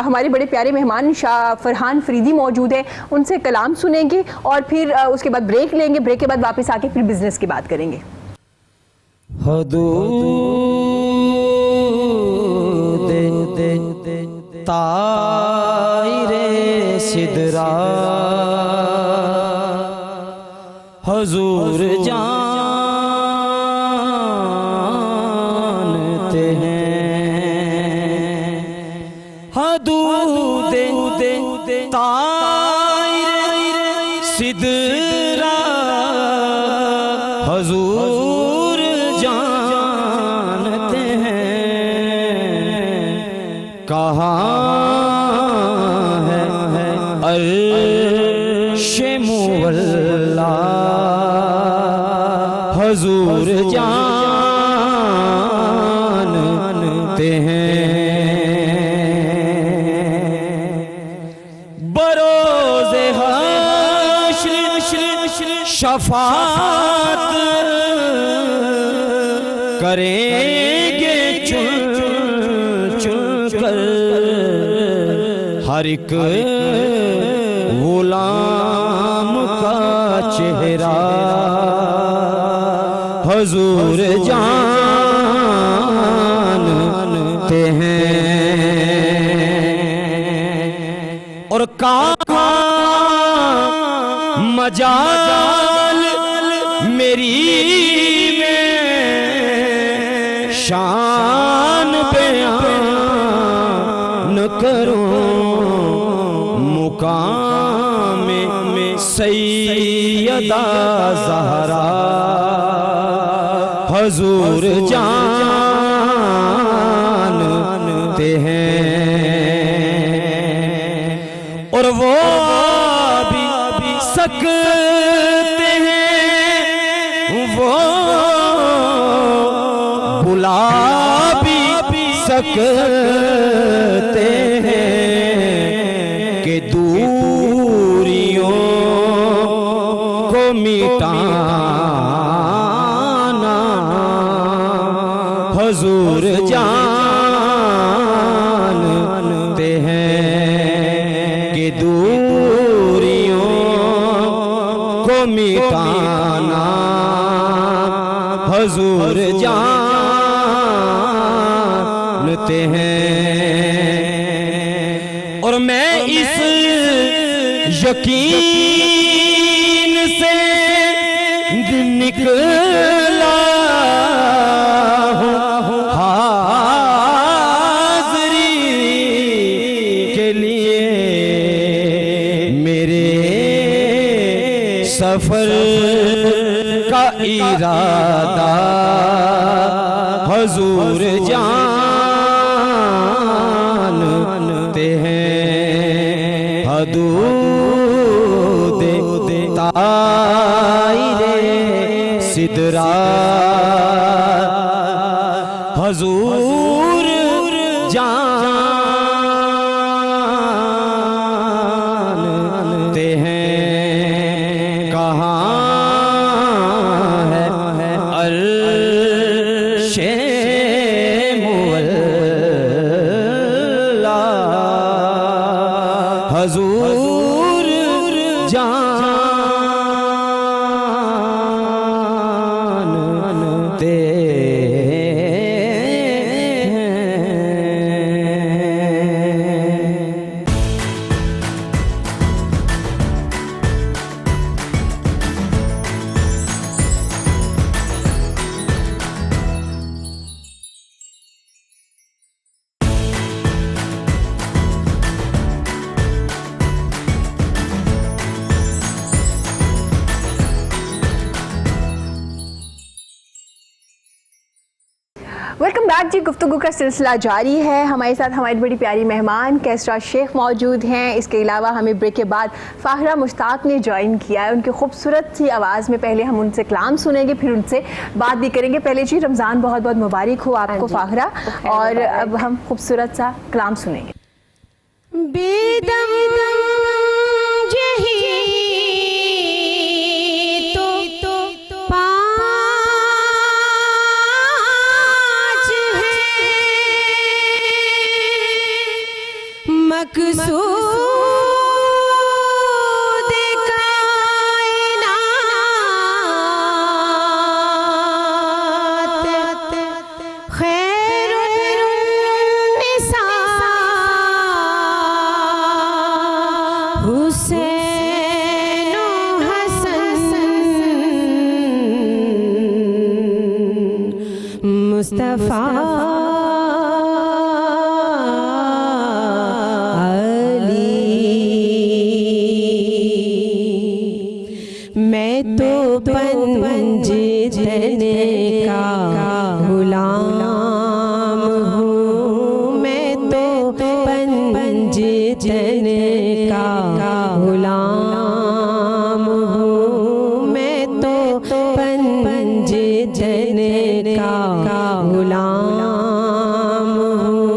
हमारे बड़े प्यारे मेहमान शाह फरहान फरीदी मौजूद है, उनसे कलाम सुनेंगे और फिर उसके बाद ब्रेक लेंगे। ब्रेक के बाद वापस आके फिर बिजनेस की बात करेंगे। तायरे सिदरा हुजूर जानते हैं, हदूद तायरे सिदरा हुजूर जानते हैं, कहाँ हुजूर जानते हैं, बरोज़े हश्र शफात करेंगे चुन कर हर एक गुलाम का चेहरा हुजूर जानते हैं। और कहाँ मजाल मेरी में शान बयान करूं, मुकाम में सैयदा ज़हरा हुजूर जानते हैं। और वो भी सकते हैं, वो बुला भी सकते हैं कि दूरियों को मिटाना हुजूर जानते हैं, कि दूरियों को मिटाना हुजूर जानते हैं। और मैं इस यकीन से निकला हूँ हाज़री के लिए, मेरे सफर का इरादा हुजूर जानते हैं, हदूद तायरे सिदरा हुजूर जानते हजूर जानते हैं। वेलकम बैक जी। गुफ्तगू का सिलसिला जारी है। हमारे साथ हमारी बड़ी प्यारी मेहमान कैसरा शेख मौजूद हैं। इसके अलावा हमें ब्रेक के बाद फाहरा मुश्ताक ने ज्वाइन किया है। उनकी खूबसूरत सी आवाज़ में पहले हम उनसे कलाम सुनेंगे, फिर उनसे बात भी करेंगे। पहले जी रमज़ान बहुत बहुत मुबारक हो आपको फाहरा, और अब हम खूबसूरत सा कलाम सुनेंगे। बेदम यही तो पाँच है मकसूद कायनात खैरुन्निसा हुसैन हसन मुस्तफा मैं तो पंजतने का गुलाम हूँ। मैं तो पंजतने का गुलाम हूँ। मैं तो पंजतने का गुलाम हूँ।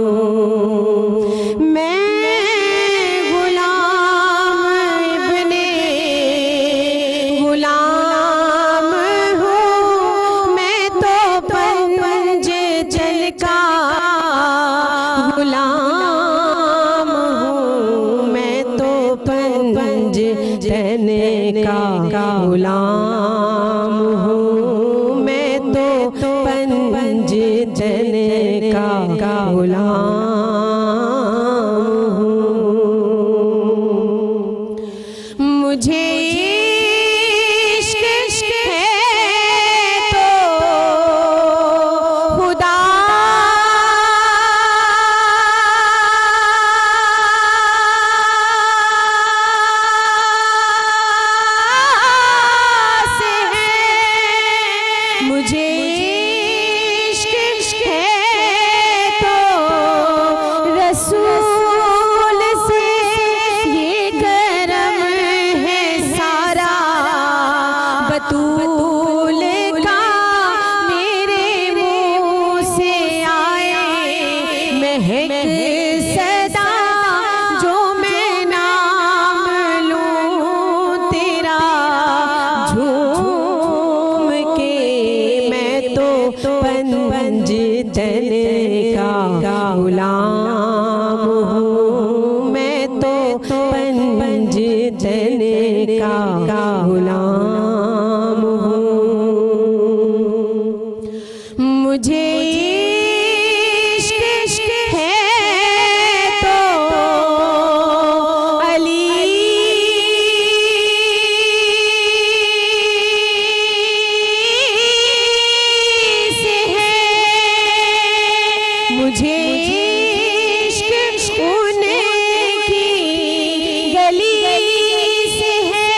मैं गुलाम हूँ। मैं तो पंजतन का गुलाम हूँ। मैं तो पंजतन का गुलाम हूँ। मैं तो पंजतन का गुलाम हूँ। मुझे इश्क है तो खुदा से है। मुझे इश्क है तो रसूल से ये करम है सारा बतूल का मेरे मुंह से आए महक सदा जो मैं नाम लूं तेरा झूम के। मैं तो पंजतन का गुलाम हूँ। मैं तो पंजतन का गुलाम हूँ। मुझे इश्क है तो अली से है। मुझे इश्क उनकी गली से है।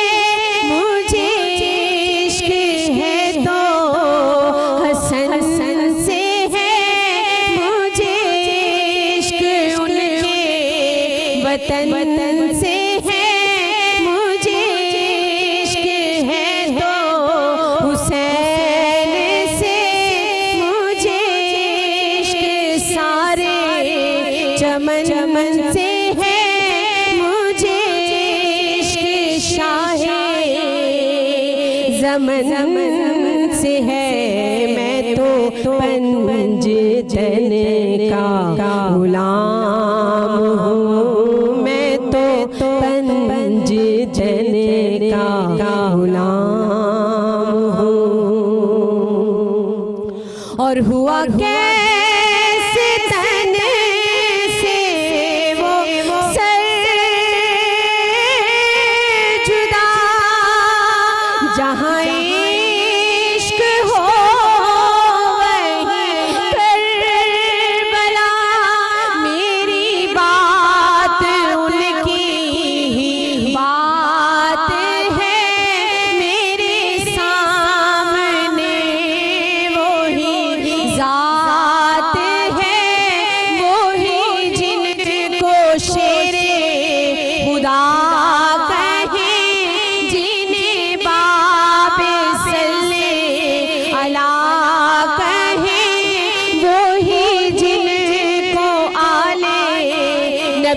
मुझे इश्क है तो हसन से है। मुझे इश्क उनके वतन से है। मुझे इश्क है तो हुसैन से। मुझे इश्क सारे चमन से है। मुझे इश्क शाहे ज़मन से है। मैं तो पंजतन का गुलाम हूँ। मैं तो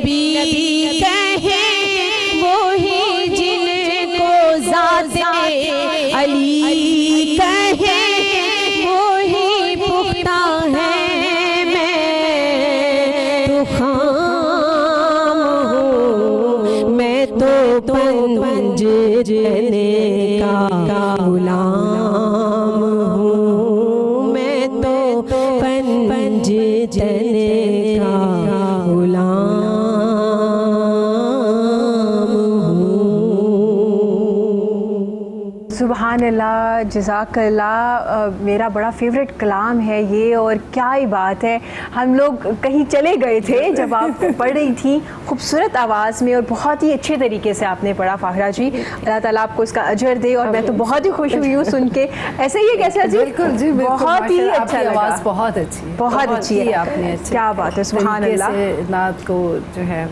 नबी कहे वो ही जिनको ज़ाते अली कहे वो ही पुख्ता है। मैं तो खाम हूँ, मैं तो पंजरने का गुलाम हूँ, मैं तो पंजरने का गुलाम हूँ। सुभान अल्लाह, जज़ाकल्लाह। मेरा बड़ा फेवरेट कलाम है ये, और क्या ही बात है। हम लोग कहीं चले गए थे जब आप पढ़ रही थी, खूबसूरत आवाज़ में और बहुत ही अच्छे तरीके से आपने पढ़ा फ़ाहिरा जी। अल्लाह ताला आपको इसका अजर दे, और मैं तो बहुत ही खुश हुई हूँ सुन के। ऐसे ही है कैसा जी? बिल्कुल जी, बिल्कुल, बहुत ही अच्छा लगा। आवाज़ बहुत अच्छी है, बहुत अच्छी है आपने अच्छी क्या बात है, सुभान अल्लाह। नात को जो है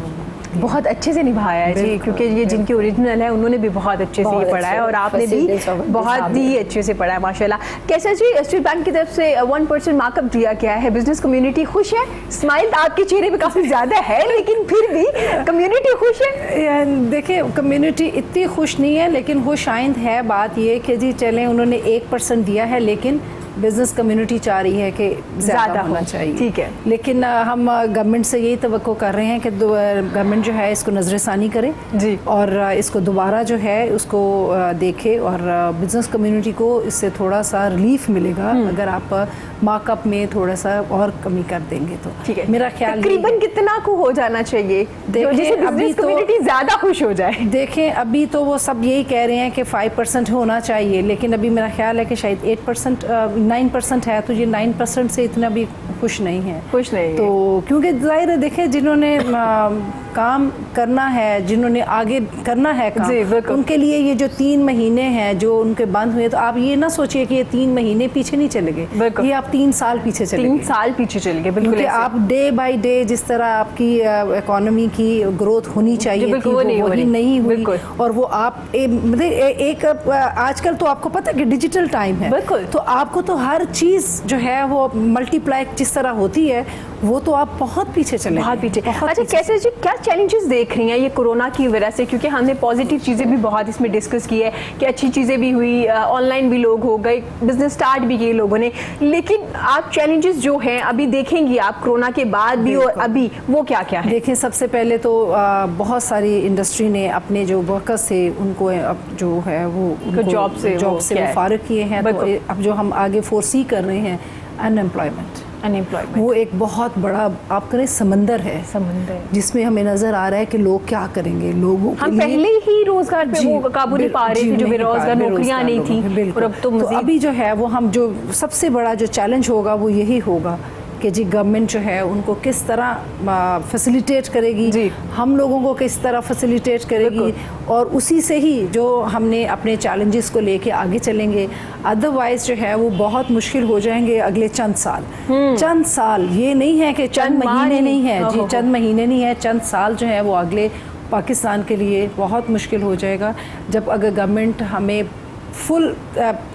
बहुत अच्छे से निभाया है जी, क्योंकि ये जिनके ओरिजिनल है उन्होंने भी बहुत अच्छे से ये पढ़ा है, और आपने भी बहुत ही अच्छे से पढ़ा है माशाल्लाह। कैसा जी, स्टेट बैंक की तरफ से 1% मार्कअप दिया गया है, बिजनेस कम्युनिटी खुश है? स्माइल आपके चेहरे पे काफ़ी ज़्यादा है, लेकिन फिर भी कम्युनिटी खुश है? देखिए, कम्युनिटी इतनी खुश नहीं है, लेकिन खुश आइंद है। बात ये कि जी चलें, उन्होंने 1% दिया है, लेकिन बिज़नेस कम्युनिटी चाह रही है कि ज़्यादा होना चाहिए। ठीक है, लेकिन हम गवर्नमेंट से यही तवक्को कर रहे हैं कि गवर्नमेंट जो है इसको नज़रसानी करे जी, और इसको दोबारा जो है उसको देखे, और बिज़नेस कम्युनिटी को इससे थोड़ा सा रिलीफ मिलेगा अगर आप मार्कअप में थोड़ा सा और कमी कर देंगे तो। ठीक है, मेरा ख्याल तकरीबन कितना को हो जाना चाहिए जिससे बिज़नेस कम्युनिटी ज़्यादा खुश हो जाए? देखें, अभी तो वो सब यही कह रहे हैं कि 5% होना चाहिए, लेकिन अभी मेरा ख्याल है कि शायद 8% 9% है, तो ये 9% से इतना भी खुश नहीं है। तो क्योंकि जाहिर है, देखें, जिन्होंने काम करना है, जिन्होंने आगे करना है काम, उनके लिए ये जो 3 महीने हैं जो उनके बंद हुए, तो आप ये ना सोचिए कि ये 3 महीने पीछे नहीं चले गए, ये आप 3 साल पीछे चले गए। 3 साल पीछे चले गए, बिल्कुल। आप डे बाय डे जिस तरह आपकी इकोनॉमी की ग्रोथ होनी चाहिए थी, वो नहीं हुई, और वो आप एक आजकल तो आपको पता है कि डिजिटल टाइम है, तो आपको तो हर चीज़ जो है वो मल्टीप्लाई जिस तरह होती है, वो तो आप बहुत पीछे चले, बहुत पीछे। अच्छा, कैसे जी, क्या चैलेंजेस देख रही हैं ये कोरोना की वजह से? क्योंकि हमने पॉजिटिव चीज़ें भी बहुत इसमें डिस्कस की है कि अच्छी चीज़ें भी हुई, ऑनलाइन भी लोग हो गए, बिजनेस स्टार्ट भी किए लोगों ने, लेकिन आप चैलेंजेस जो हैं अभी देखेंगी आप कोरोना के बाद भी और अभी, वो क्या क्या है? देखें, सबसे पहले तो बहुत सारी इंडस्ट्री ने अपने जो वर्कर्स थे उनको अब जो है वो जॉब से वो फारिग किए हैं, तो अब जो हम आगे फोरसी कर रहे हैं अनएम्प्लॉयमेंट, वो एक बहुत बड़ा आप करें समंदर है, जिसमें हमें नजर आ रहा है कि लोग क्या करेंगे। लोगों हम पहले ही रोजगार पे वो काबू नहीं पा रहे थे, जो बेरोजगार नौकरियां नहीं थी, और अब तो अभी जो है वो हम जो सबसे बड़ा जो चैलेंज होगा वो यही होगा कि जी गवर्नमेंट जो है उनको किस तरह फैसिलिटेट करेगी, हम लोगों को किस तरह फैसिलिटेट करेगी, और उसी से ही जो हमने अपने चैलेंजेस को लेके आगे चलेंगे। अदरवाइज जो है वो बहुत मुश्किल हो जाएंगे अगले चंद साल। चंद साल, ये नहीं है कि चंद महीने नहीं है जी, चंद महीने नहीं है, चंद साल जो है वो अगले पाकिस्तान के लिए बहुत मुश्किल हो जाएगा, जब अगर गवर्नमेंट हमें फुल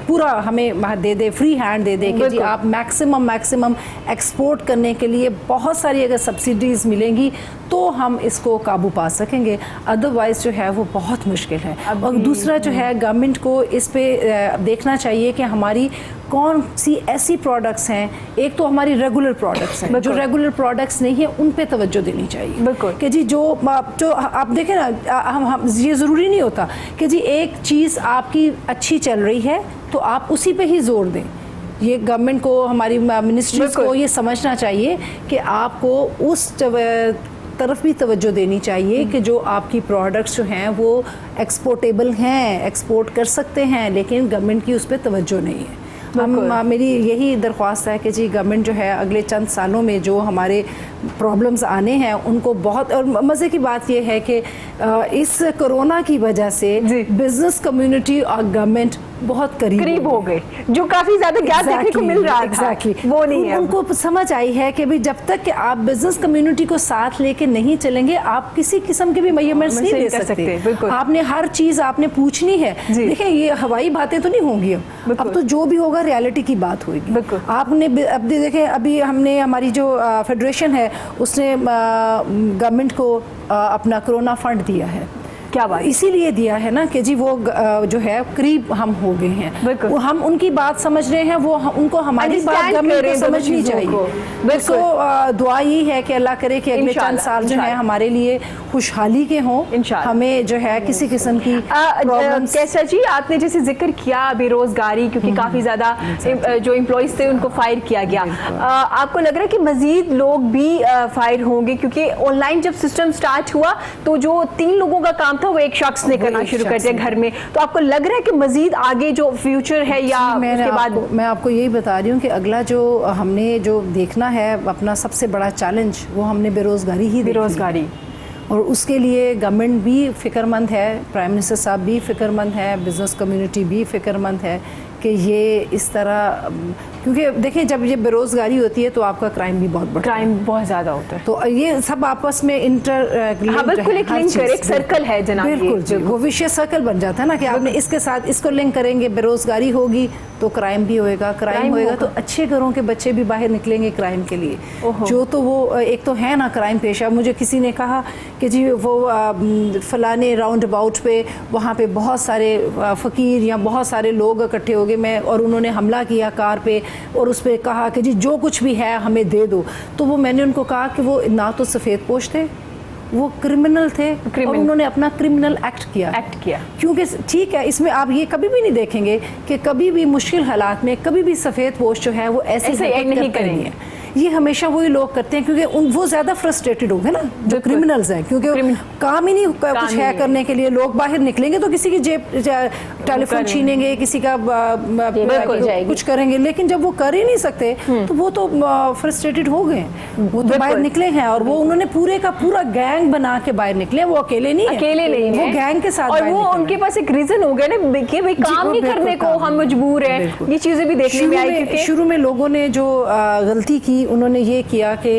पूरा हमें दे दे, फ्री हैंड दे दे कि जी आप मैक्सिमम एक्सपोर्ट करने के लिए बहुत सारी अगर सब्सिडीज़ मिलेंगी तो हम इसको काबू पा सकेंगे, अदरवाइज़ जो है वो बहुत मुश्किल है। और दूसरा जो है, गवर्नमेंट को इस पे देखना चाहिए कि हमारी कौन सी ऐसी प्रोडक्ट्स हैं, एक तो हमारी रेगुलर प्रोडक्ट्स हैं, जो रेगुलर प्रोडक्ट्स नहीं है उन पे तवज्जो देनी चाहिए कि जी जो आप देखें ना, हम ये ज़रूरी नहीं होता कि जी एक चीज़ आपकी अच्छी चल रही है तो आप उसी पे ही जोर दें। ये गवर्नमेंट को, हमारी मिनिस्ट्रीज़ को ये समझना चाहिए कि आपको उस तरफ भी तवज्जो देनी चाहिए कि जो आपकी प्रोडक्ट्स जो हैं वो एक्सपोर्टेबल हैं, एक्सपोर्ट कर सकते हैं, लेकिन गवर्नमेंट की उस पर तवज्जो नहीं है। मेरी यही दरख्वास्त है कि जी गवर्नमेंट जो है अगले चंद सालों में जो हमारे प्रॉब्लम्स आने हैं उनको बहुत, और मज़े की बात यह है कि इस कोरोना की वजह से बिजनेस कम्युनिटी और गवर्नमेंट बहुत करीब हो गए, जो काफ़ी ज़्यादा गैप देखने को मिल रहा था, वो नहीं है। उनको समझ आई है कि भाई जब तक कि आप बिजनेस कम्युनिटी को साथ लेके नहीं चलेंगे, आप किसी किस्म के भी मेजरमेंट्स नहीं ले सकते। आपने हर चीज़ आपने पूछनी है। देखिए, ये हवाई बातें तो नहीं होंगी अब तो जो भी होगा रियलिटी की बात होगी। बिल्कुल। आपने अब देखें, अभी हमने हमारी जो फेडरेशन है उसने गवर्नमेंट को अपना कोरोना फंड दिया है। क्या बात, इसीलिए दिया है ना कि जी वो जो है करीब हम हो गए हैं, वो हम उनकी बात समझ रहे हैं, वो उनको हमारी बात गवर्नमेंट को समझनी चाहिए। तो दुआ ये है कि अल्लाह करे कि अगले चंद साल जो है हमारे लिए खुशहाली के हों, हमें जो है किसी किस्म की प्रॉब्लम्स। कैसा जी, आपने जैसे जिक्र किया बेरोजगारी, क्योंकि काफी ज्यादा जो एम्प्लॉइज थे उनको फायर किया गया, आपको लग रहा है कि मजीद लोग भी फायर होंगे? क्योंकि ऑनलाइन जब सिस्टम स्टार्ट हुआ तो जो 3 लोगों का काम था वो एक शख्स ने करना शुरू कर दिया घर में, तो आपको लग रहा है कि मजीद आगे जो फ्यूचर है या उसके बाद? मैं आपको यही बता रही हूँ कि अगला जो हमने जो देखना है अपना सबसे बड़ा चैलेंज, वो हमने बेरोजगारी ही, बेरोजगारी, और उसके लिए गवर्नमेंट भी फिक्रमंद है, प्राइम मिनिस्टर साहब भी फिक्रमंद है, बिजनेस कम्युनिटी भी फिक्रमंद है कि ये इस तरह, क्योंकि देखिए जब ये बेरोजगारी होती है तो आपका क्राइम भी बहुत बढ़ता है, क्राइम बहुत ज्यादा होता है, तो ये सब आपस में बिल्कुल एक लिंक है, एक सर्कल है जनाब, बिल्कुल जी, वो विशेष सर्कल बन जाता है ना कि आपने इसके साथ इसको लिंक करेंगे, बेरोजगारी होगी तो क्राइम भी होएगा, क्राइम होएगा तो अच्छे घरों के बच्चे भी बाहर निकलेंगे क्राइम के लिए। जो तो वो एक तो है ना क्राइम पेशा, मुझे किसी ने कहा कि जी वो फलाने राउंड अबाउट पे वहाँ पे बहुत सारे फ़कीर या बहुत सारे लोग इकट्ठे हो गए, मैं और उन्होंने हमला किया कार पे और उस पर कहा कि जी जो कुछ भी है हमें दे दो। तो वो मैंने उनको कहा कि वो ना तो सफ़ेद पोश थे, वो क्रिमिनल थे और उन्होंने अपना क्रिमिनल एक्ट किया। क्योंकि ठीक है, इसमें आप ये कभी भी नहीं देखेंगे कि कभी भी मुश्किल हालात में कभी भी सफ़ेद पोश जो है वो ऐसे नहीं करेंगे। ये हमेशा वही लोग करते हैं क्योंकि वो ज़्यादा फ्रस्ट्रेटेड हो गए ना जो क्रिमिनल्स हैं, क्योंकि काम ही नहीं कुछ है करने के लिए। लोग बाहर निकलेंगे तो किसी की जेब टेलीफोन छीनेंगे, किसी का कुछ करेंगे, लेकिन जब वो कर ही नहीं सकते तो वो तो फ्रस्ट्रेटेड हो गए, वो तो बाहर निकले हैं और वो उन्होंने पूरे का पूरा गैंग बना के बाहर निकले। वो अकेले नहीं है, वो गैंग के साथ, और वो उनके पास एक रीजन हो गया ना कि भाई काम नहीं करने को हम मजबूर हैं। ये चीजें भी देखने में आई। शुरू में लोगों ने जो गलती की, उन्होंने ये किया कि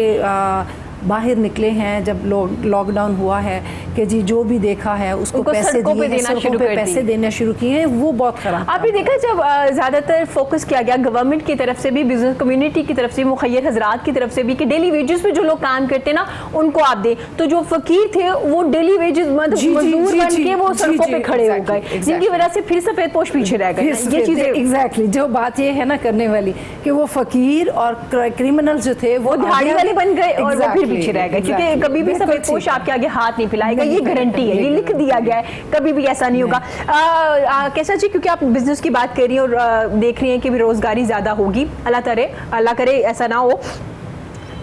बाहर निकले हैं जब लॉकडाउन हुआ है कि जी जो भी देखा है उसको पैसे देना शुरू किए हैं, वो बहुत खराब। आपने देखा जब ज़्यादातर फोकस किया गया गवर्नमेंट की तरफ से भी, बिजनेस कम्युनिटी की तरफ से, मुखय्यर हजरात की तरफ से भी कि डेली वेजेस पे जो लोग काम करते हैं ना उनको आप दें, तो जो फकीर थे वो डेली वेजेस मतलब मजदूर बन के वो सड़कों पे खड़े हो गए, जिनकी वजह से फिर सफेद पोश पीछे रह गए। ये चीजें एग्जैक्टली जो बात ये है ना करने वाली कि वो फकीर और क्रिमिनल जो थे वो दिहाड़ी वाले बन गए और वो फिर पीछे रह गए, क्योंकि कभी भी सफेद पोश आपके आगे हाथ नहीं फैलाएगा, ये गारंटी है, ये लिख दिया गया है, कभी भी ऐसा नहीं होगा। कैसा जी, क्योंकि आप बिजनेस की बात कर रही हैं और देख रही हैं कि बेरोजगारी ज्यादा होगी, अल्लाह करे ऐसा ना हो,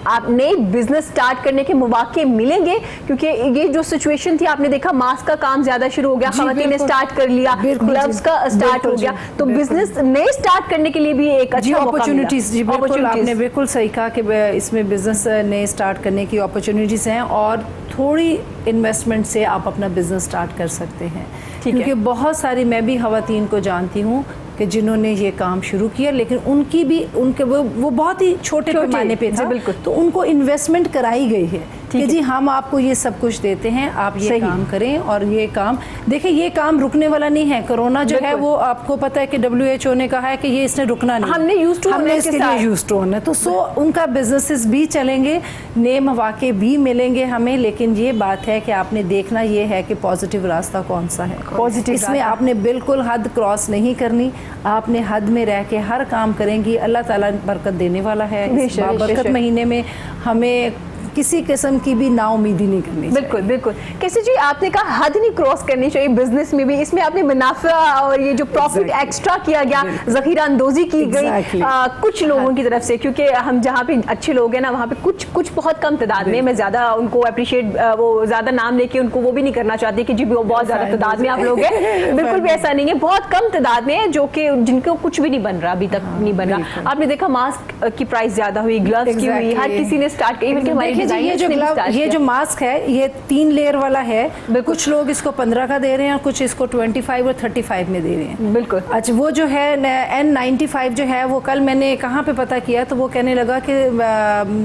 आपने बिजनेस स्टार्ट करने के मौके मिलेंगे? क्योंकि ये जो सिचुएशन थी, आपने देखा मास्क का काम ज्यादा शुरू हो गया, खवातीन ने स्टार्ट कर लिया, ग्लव्स का स्टार्ट हो गया, तो बिजनेस नए स्टार्ट करने के लिए भी एक अच्छा अपॉर्चुनिटीज। जी बिल्कुल, आपने बिल्कुल सही कहा कि इसमें बिजनेस नए स्टार्ट करने की अपॉर्चुनिटीज हैं और थोड़ी इन्वेस्टमेंट से आप अपना बिजनेस स्टार्ट कर सकते हैं। क्योंकि बहुत सारी, मैं भी खवातीन को जानती हूँ कि जिन्होंने ये काम शुरू किया, लेकिन उनके वो बहुत ही छोटे पैमाने पे था, तो उनको इन्वेस्टमेंट कराई गई है कि जी हम आपको ये सब कुछ देते हैं, आप ये काम करें। और ये काम देखिए, ये काम रुकने वाला नहीं है। कोरोना जो है वो आपको पता है कि WHO ने कहा है कि ये इसने रुकना नहीं, हमने यूज्ड टू होना है, तो उनका बिजनेसेस भी चलेंगे, नए मौके भी मिलेंगे हमें। लेकिन ये बात है कि आपने देखना ये है कि पॉजिटिव रास्ता कौन सा है, पॉजिटिव, इसमें आपने बिल्कुल हद क्रॉस नहीं करनी, आपने हद में रह के हर काम करेंगी, अल्लाह ताला बरकत देने वाला है। इस बरकत महीने में हमें किसी किस्म की भी नाउमीदी नहीं करनी चाहिए। बिल्कुल बिल्कुल। कैसे जी, आपने कहा हद नहीं क्रॉस करनी चाहिए बिजनेस में भी, इसमें आपने मुनाफा और ये जो प्रॉफिट एक्स्ट्रा किया गया, जखीरा अंदोजी की गई कुछ लोगों की तरफ से, क्योंकि हम जहाँ पे अच्छे लोग हैं ना वहाँ पे कुछ बहुत कम तादाद में, मैं ज़्यादा उनको अप्रिशिएट वो ज़्यादा नाम लेके उनको वो भी नहीं करना चाहती कि जी वो बहुत ज़्यादा तादाद में आप लोग हैं, बिल्कुल भी ऐसा नहीं है, बहुत कम तादाद में जो कि जिनको कुछ भी नहीं बन रहा, अभी तक नहीं बन रहा। आपने देखा मास्क की प्राइस ज़्यादा हुई, ग्लव्स की हुई, हर किसी ने स्टार्ट की, इवन हमारी ये जो मास्क है ये 3 लेयर वाला है, कुछ लोग इसको 15 का दे रहे हैं और कुछ इसको 25 और 35 में दे रहे हैं। बिल्कुल। अच्छा, वो जो है N95 जो है वो कल मैंने कहाँ पे पता किया तो वो कहने लगा कि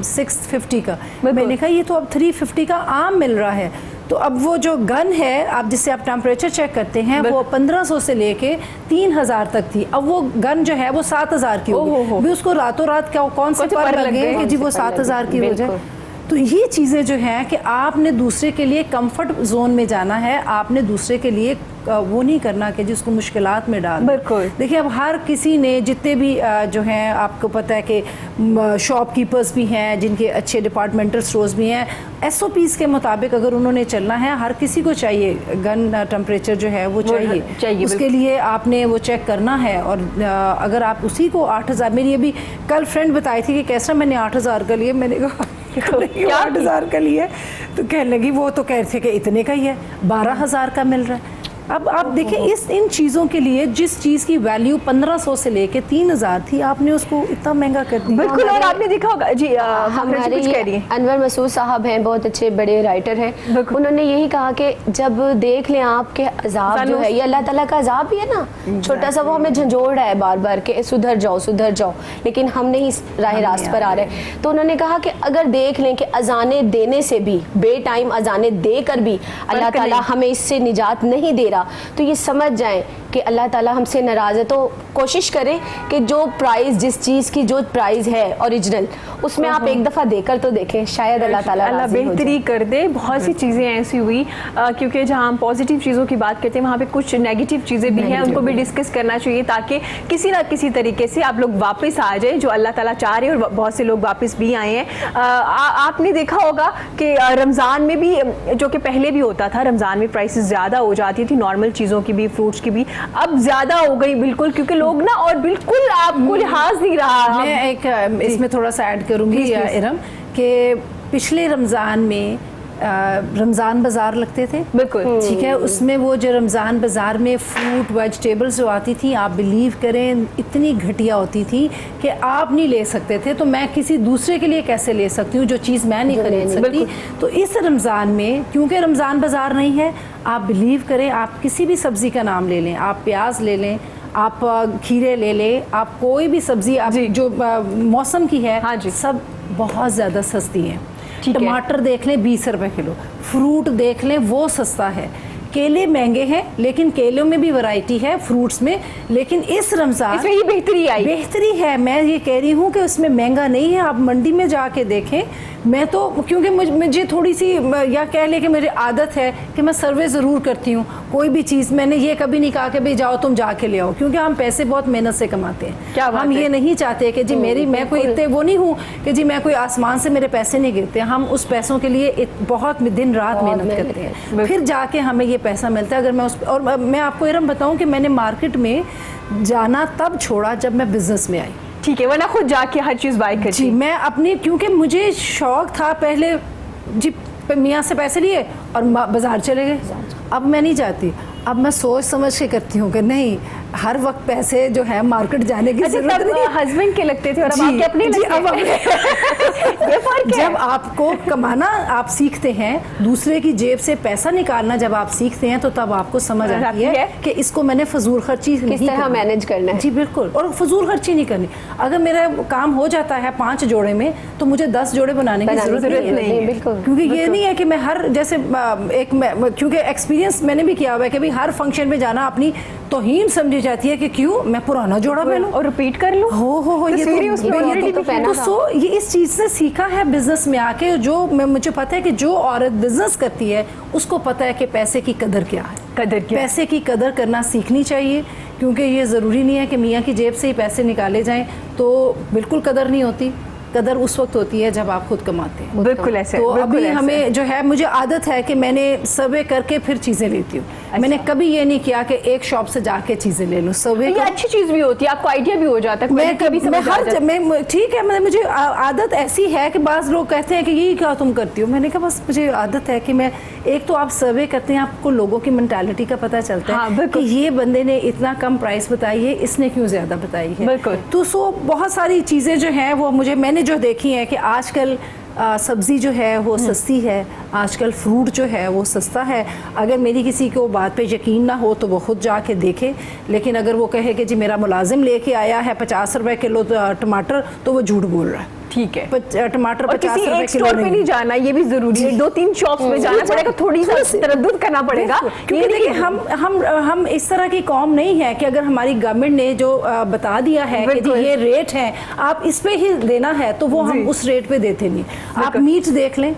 650 का, मैंने कहा ये तो अब 350 का आम मिल रहा है। तो अब वो जो गन है आप जिससे आप टेम्परेचर चेक करते हैं वो 1500 से लेके 3000 तक थी, अब वो गन जो है वो 7000 की हो गई। भी उसको रातों रात क्या कौन से पर लग गए कि जी वो 7000 की हो जाए। तो ये चीज़ें जो हैं कि आपने दूसरे के लिए कंफर्ट जोन में जाना है, आपने दूसरे के लिए वो नहीं करना कि जिसको मुश्किलात में डाल। बिल्कुल। देखिए अब हर किसी ने जितने भी जो हैं आपको पता है कि शॉपकीपर्स भी हैं जिनके अच्छे डिपार्टमेंटल स्टोर्स भी हैं, SOPs के मुताबिक अगर उन्होंने चलना है, हर किसी को चाहिए गन टेम्परेचर जो है वो चाहिए। उसके लिए आपने वो चेक करना है। और अगर आप उसी को 8000, मेरी अभी कल फ्रेंड बताई थी कि कैसा मैंने 8000 का लिए, मैंने कहा 8000 का लिए, तो कहने लगी वो तो कह रहे थे कि इतने का ही है, 12000 का मिल रहा है। अब आप देखें इन चीज़ों के लिए जिस चीज़ की वैल्यू 1500 से लेके 3000 थी, आपने उसको इतना महंगा कर दिया। बिल्कुल। और आपने देखा होगा जी, हमारे अनवर मसूद साहब हैं, बहुत अच्छे बड़े राइटर हैं, उन्होंने यही कहा कि जब देख लें आपके अजाब जो है, ये अल्लाह ताला का अजाब भी है ना, छोटा सा वो हमें झंझोड़ रहा है बार बार के सुधर जाओ, लेकिन हम नहीं इस राह रास्त पर आ रहे। तो उन्होंने कहा कि अगर देख लें कि अजाने देने से भी, बे टाइम अजाने देकर भी अल्लाह ताला हमें इससे निजात नहीं दे रहा, तो ये समझ जाएं कि अल्लाह ताला हमसे नाराज़ है। तो कोशिश करें कि जो प्राइस, जिस चीज़ की जो प्राइस है ओरिजिनल, उसमें आप एक दफ़ा देकर तो देखें, शायद अल्लाह ताला बेहतरी कर दे। बहुत सी चीज़ें ऐसी हुई क्योंकि जहाँ हम पॉजिटिव चीज़ों की बात करते हैं वहाँ पे कुछ नेगेटिव चीज़ें भी हैं, उनको भी डिस्कस करना चाहिए ताकि किसी ना किसी तरीके से आप लोग वापस आ जाए, जो अल्लाह ताला चाह रहे हैं। और बहुत से लोग वापस भी आए हैं। आपने देखा होगा कि रमज़ान में भी, जो कि पहले भी होता था, रमज़ान में प्राइसेस ज़्यादा हो जाती थी, नॉर्मल चीज़ों की भी, फ्रूट्स की भी, अब ज़्यादा हो गई बिल्कुल, क्योंकि लोग ना, और बिल्कुल आपको लिहाज नहीं रहा। मैं एक इसमें थोड़ा सा ऐड करूँगी इरम, कि पिछले रमज़ान में रमज़ान बाज़ार लगते थे, बिल्कुल ठीक है, उसमें वो जो रमज़ान बाज़ार में फ्रूट वेजिटेबल्स जो आती थी, आप बिलीव करें इतनी घटिया होती थी कि आप नहीं ले सकते थे। तो मैं किसी दूसरे के लिए कैसे ले सकती हूँ जो चीज़ मैं नहीं खरीद सकती। तो इस रमज़ान में क्योंकि रमज़ान बाज़ार नहीं है, आप बिलीव करें, आप किसी भी सब्ज़ी का नाम ले लें, आप प्याज ले लें, आप खीरे ले लें, आप कोई भी सब्ज़ी आप जो मौसम की है, हाँ जी, सब बहुत ज़्यादा सस्ती है। टमाटर देख लें 20 रुपए किलो, फ्रूट देख लें वो सस्ता है, केले महंगे हैं लेकिन केलों में भी वैरायटी है फ्रूट्स में। लेकिन इस रमज़ान इसमें ये बेहतरी है, मैं ये कह रही हूँ कि उसमें महंगा नहीं है। आप मंडी में जाके देखें, मैं तो क्योंकि मुझे थोड़ी सी या कह लें कि मेरी आदत है कि मैं सर्वे ज़रूर करती हूँ कोई भी चीज़। मैंने ये कभी नहीं कहा कि भाई जाओ तुम जाके ले आओ, क्योंकि हम पैसे बहुत मेहनत से कमाते हैं। हम ये नहीं चाहते कि जी मैं कोई इतने वो नहीं हूँ कि जी मैं कोई आसमान से मेरे पैसे नहीं गिरते। हम उस पैसों के लिए बहुत दिन रात मेहनत करते हैं, फिर जाके हमें ये पैसा मिलता है। अगर मैं और मैं आपको इरम बताऊँ कि मैंने मार्केट में जाना तब छोड़ा जब मैं बिज़नेस में आई, ठीक है, वरना खुद जाके हर चीज़ बाय करती। जी, मैं अपनी, क्योंकि मुझे शौक था पहले, जी मियाँ से पैसे लिए और बाज़ार चले गए। अब मैं नहीं जाती, अब मैं सोच समझ के करती हूँ कि नहीं, हर वक्त पैसे जो है मार्केट जाने की जरूरत नहीं। हस्बैंड के लगते थे और अब आपके अपने लगते हैं। ये फर्क है। जब आपको कमाना आप सीखते हैं, दूसरे की जेब से पैसा निकालना जब आप सीखते हैं, तो तब आपको समझ आती है कि इसको मैंने फजूल खर्ची किस तरह मैनेज करना है। जी बिल्कुल, और फजूल खर्ची नहीं करनी। अगर मेरा काम हो जाता है 5 जोड़े में, तो मुझे 10 जोड़े बनाने की जरूरत नहीं है। बिल्कुल, क्योंकि ये नहीं है कि मैं हर जैसे क्योंकि एक्सपीरियंस मैंने भी किया हुआ है कि भाई हर फंक्शन में जाना अपनी तौहीन समझी जाती है कि क्यों मैं पुराना जोड़ा पहनूं और रिपीट कर लूं। हो ये ये इस चीज़ से सीखा है बिजनेस में आके। जो मुझे पता है कि जो औरत बिजनेस करती है उसको पता है कि पैसे की कदर क्या है, पैसे की कदर करना सीखनी चाहिए। क्योंकि ये ज़रूरी नहीं है कि मियाँ की जेब से ही पैसे निकाले जाएं, तो बिल्कुल कदर नहीं होती। कदर उस वक्त होती है जब आप खुद कमाते हैं। बिल्कुल ऐसे। तो अभी हमें जो है, मुझे आदत है कि मैंने सर्वे करके फिर चीज़ें लेती हूँ। मैंने कभी ये नहीं किया कि एक शॉप से जाके चीज़ें ले लूँ। सर्वे ये अच्छी चीज़ भी होती है, आपको आइडिया भी हो जाता है। मैं ठीक है, मतलब मुझे आदत ऐसी है कि बाज़ लोग कहते हैं कि ये क्या तुम करती हो। मैंने कहा बस मुझे आदत है कि मैं, एक तो आप सर्वे करते हैं, आपको लोगों की मेंटालिटी का पता चलता है कि ये बंदे ने इतना कम प्राइस बताई है, इसने क्यों ज़्यादा बताई है। तो बहुत सारी चीज़ें जो हैं वो मैंने जो देखी है कि आजकल सब्ज़ी जो है वो सस्ती है, आजकल फ्रूट जो है वो सस्ता है। अगर मेरी किसी को बात पे यकीन ना हो तो वो खुद जाके देखे। लेकिन अगर वो कहे कि जी मेरा मुलाजिम लेके आया है 50 रुपए किलो टमाटर, तो वो झूठ बोल रहा है। ठीक है। टमाटर और 50 किसी रुपए एक किलो स्टोर पे नहीं जाना, ये भी जरूरी है, 2-3 शॉप्स में जाना पड़ेगा, थोड़ी सा तरद्दुद करना पड़ेगा। क्योंकि देखिए हम इस तरह की कौम नहीं है कि अगर हमारी गवर्नमेंट ने जो बता दिया है कि जी ये रेट है, आप इस पे ही देना है, तो वो हम उस रेट पे देते नहीं। आप मीट देख लें,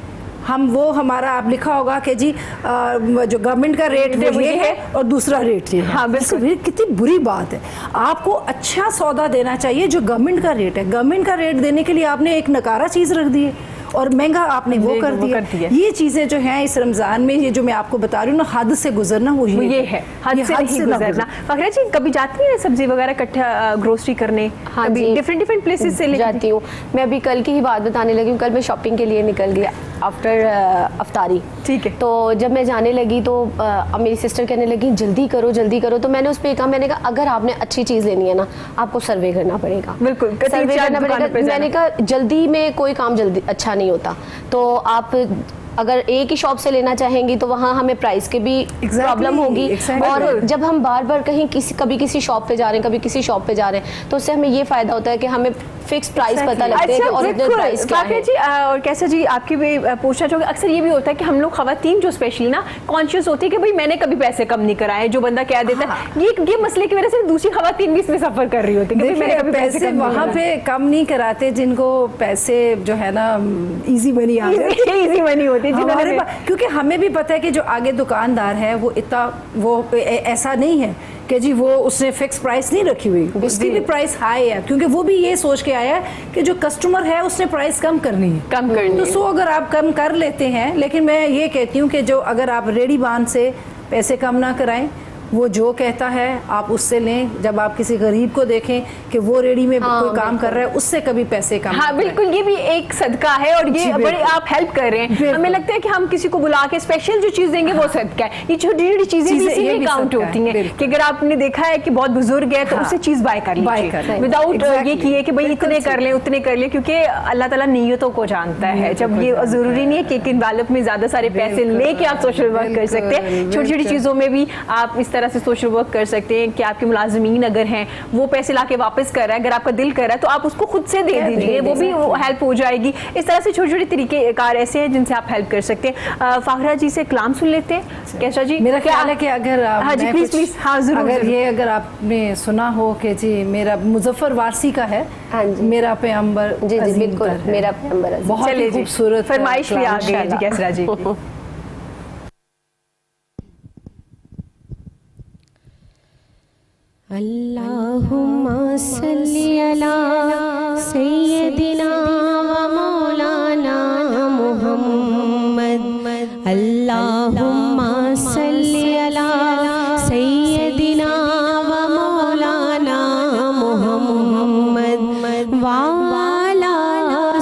हम वो हमारा आप लिखा होगा कि जी जो गवर्नमेंट का रेट वो ये है और दूसरा रेट ये है। हाँ, बिल्कुल। कितनी बुरी बात है। आपको अच्छा सौदा देना चाहिए जो गवर्नमेंट का रेट है। गवर्नमेंट का रेट देने के लिए आपने एक नकारा चीज रख दी है और महंगा आपने वो कर दिया। ये चीजें जो हैं इस रमजान में, ये जो मैं आपको बता रही हूँ ना, हद से गुजरना वो ये है, हद से नहीं गुजरना। फखरा जी कभी जाती हैं सब्जी वगैरह इकट्ठा ग्रोसरी करने? हाँ जी, डिफरेंट प्लेसेस से जाती हूँ। मैं अभी कल की ही बात बताने लगी हूँ। कल मैं शॉपिंग के लिए निकल गई आफ्टर अफ्तारी। ठीक है। तो जब मैं जाने लगी तो मेरी सिस्टर कहने लगी जल्दी करो जल्दी करो। तो मैंने उस पर कहा, मैंने कहा अगर आपने अच्छी चीज़ लेनी है ना, आपको सर्वे करना पड़ेगा। बिल्कुल, सर्वे करना पड़ेगा। मैंने कहा जल्दी में कोई काम जल्दी अच्छा नहीं होता। तो आप अगर एक ही शॉप से लेना चाहेंगी तो वहाँ हमें प्राइस के भी प्रॉब्लम होगी। और जब हम बार बार कहीं कभी किसी शॉप पे जा रहे हैं, कभी किसी शॉप पे जा रहे हैं, तो उससे हमें ये फायदा होता है कि हमें फिक्स प्राइस पता लगता है कि ओरिजिनल प्राइस क्या है। जी और कैसा जी आपकी भी पूछना चाहोगे, अक्सर ये भी होता है कि हम लोग खवातीन जो स्पेशली ना कॉन्शियस होती है कि भाई मैंने कभी पैसे कम नहीं कराए, जो बंदा कह देता है ये मसले की वजह से दूसरी खवातीन भी इसमें सफर कर रही होती है कि मैंने कभी पैसे वहाँ पे कम नहीं कराते जिनको पैसे जो है ना इजी मनी आ जाती है, इजी मनी होती है। क्योंकि हमें भी पता है कि जो आगे दुकानदार है वो इतना वो ऐसा नहीं है कि जी वो उसने फिक्स प्राइस नहीं रखी हुई, उसकी भी प्राइस हाई है, क्योंकि वो भी ये सोच के आया है कि जो कस्टमर है उसने प्राइस कम करनी है, कम करनी तो सो अगर आप कम कर लेते हैं। लेकिन मैं ये कहती हूँ कि जो अगर आप रेडी बांध से पैसे कम ना कराएं, वो जो कहता है आप उससे लें। जब आप किसी गरीब को देखें कि वो रेडी में कोई काम कर रहा है, उससे कभी पैसे कम। हाँ बिल्कुल, ये भी एक सदका है और ये बड़े आप हेल्प कर रहे हैं। हमें लगता है कि हम किसी को बुला के स्पेशल जो चीज देंगे वो सदका है। ये छोटी छोटी चीजें भी इसीलिए काउंट होती हैं कि अगर आपने देखा है कि बहुत बुजुर्ग है तो उससे चीज बाय कर लीजिए विदाउट ये किए कि भाई इतने कर लें उतने कर लें, क्योंकि अल्लाह ताला नीयतों को जानता है। जब ये जरूरी नहीं है कि एक इन्वेलप में ज्यादा सारे पैसे लेके आप सोशल वर्क कर सकते हैं। छोटी छोटी चीजों में भी आप इस तरह से सोशल वर्क कर सकते हैं कि आपके मुलाजमीन अगर हैं वो पैसे लाके वापस कर रहा है, अगर आपका दिल कर रहा है तो आप उसको खुद से दे दीजिए, वो भी हेल्प हो जाएगी। इस तरह से छोटे छोटे तरीके कार ऐसे हैं जिनसे आप हेल्प कर सकते हैं। फाखरा जी से कलाम सुन लेते हैं। कैसा जी? मेरा ख्याल है कि अगर हाँ जी प्लीज प्लीज। हाँ जरूर। अगर आपने सुना हो कि जी मेरा मुजफ्फर वारसी का है, हाँ जी, मेरा पैगंबर जी जी बिल्कुल, मेरा पैगंबर बहुत ही खूबसूरत फरमाइश भी आ गई जी कैसरा जी। अल्लाहुम्मा सल्ली अला सय्यदिना व मौलाना मुहम्मद। अल्लाहुम्मा सल्ली अला सय्यदिना व मौलाना मुहम्मद व अला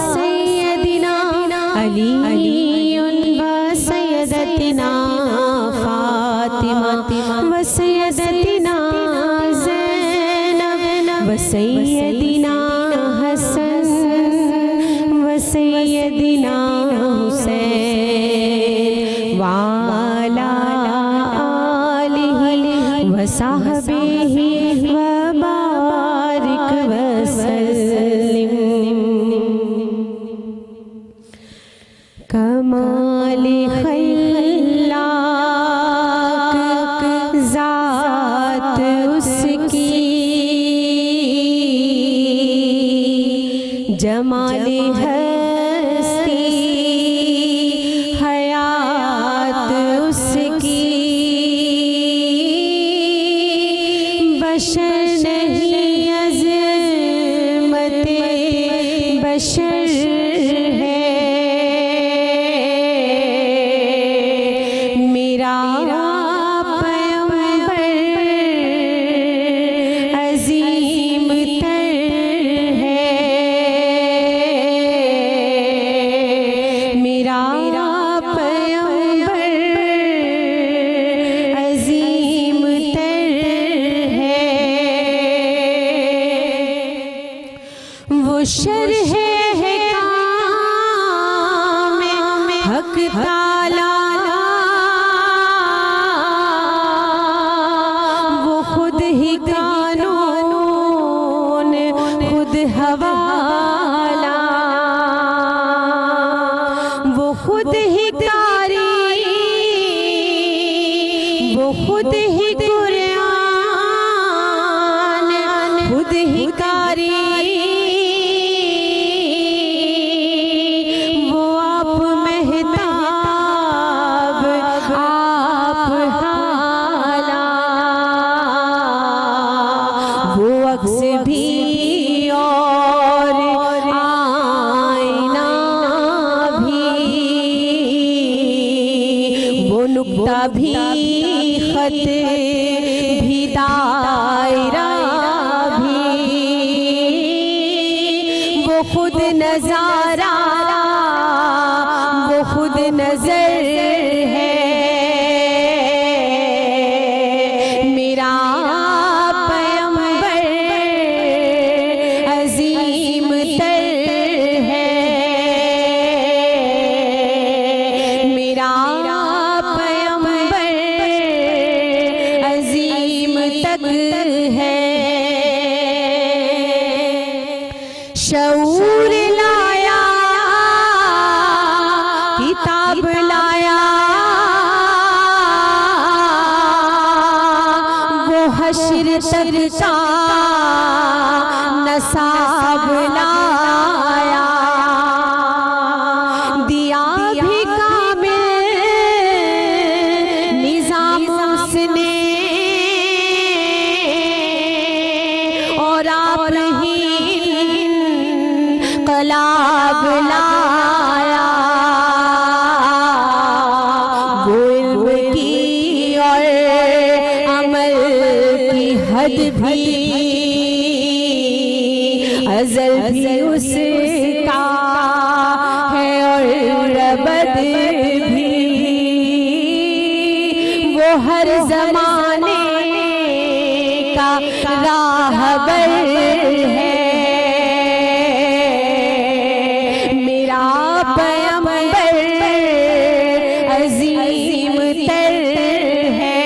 सय्यदिना अली व सय्यदतिना फातिमा व सय्यदतिना सय्यदिना हसन व सय्यदिना हुसैन वाला आलिहि व साहबिहि व बारिक वसल्लिम। कमाल खल्लाक ज़ात उसकी, जमाले हस्ती हयात उसकी, वो खुद ही कुरान, खुद ही कारी, वो आप महताब, आप हाला, वो अक्स भी और आईना भी, वो नुक्ता भी, खत भी, दायरा भी, वो खुद नजारा, वो खुद नजर है। मेरा पैगंबर अजीम तर है, मेरा पैगंबर अजीम तक है। शऊर लाया, किताब लाया, वो हश्र तक का नसाब लाया, दिया भी कामिल निजाम उसने, और आप ही कलाब लाया, वो इल्म की और अमल की हद भी, अज़ल भी उसका है और अबद भी, वो हर ज़माने का राहबर है। मेरा पैगंबर अजीम तर है,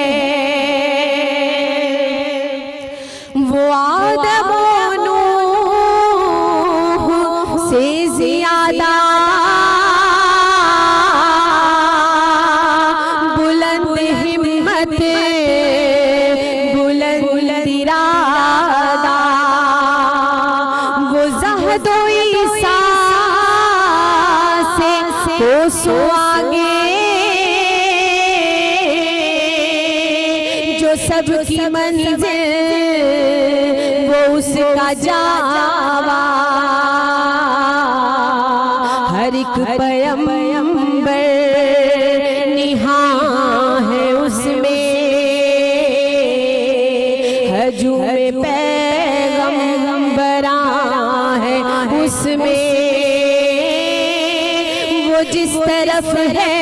वो आदम व नूह से ज़्यादा बुलंद हिम्मत, बुलंद इरादा, वो ज़हद व ईसा से कोसों आगे, जो सबकी मंजिल वो उसका जावा, हर एक पैगंबर निहां है उसमें, हजूम पैगंबरां है उसमें, वो जिस तरफ है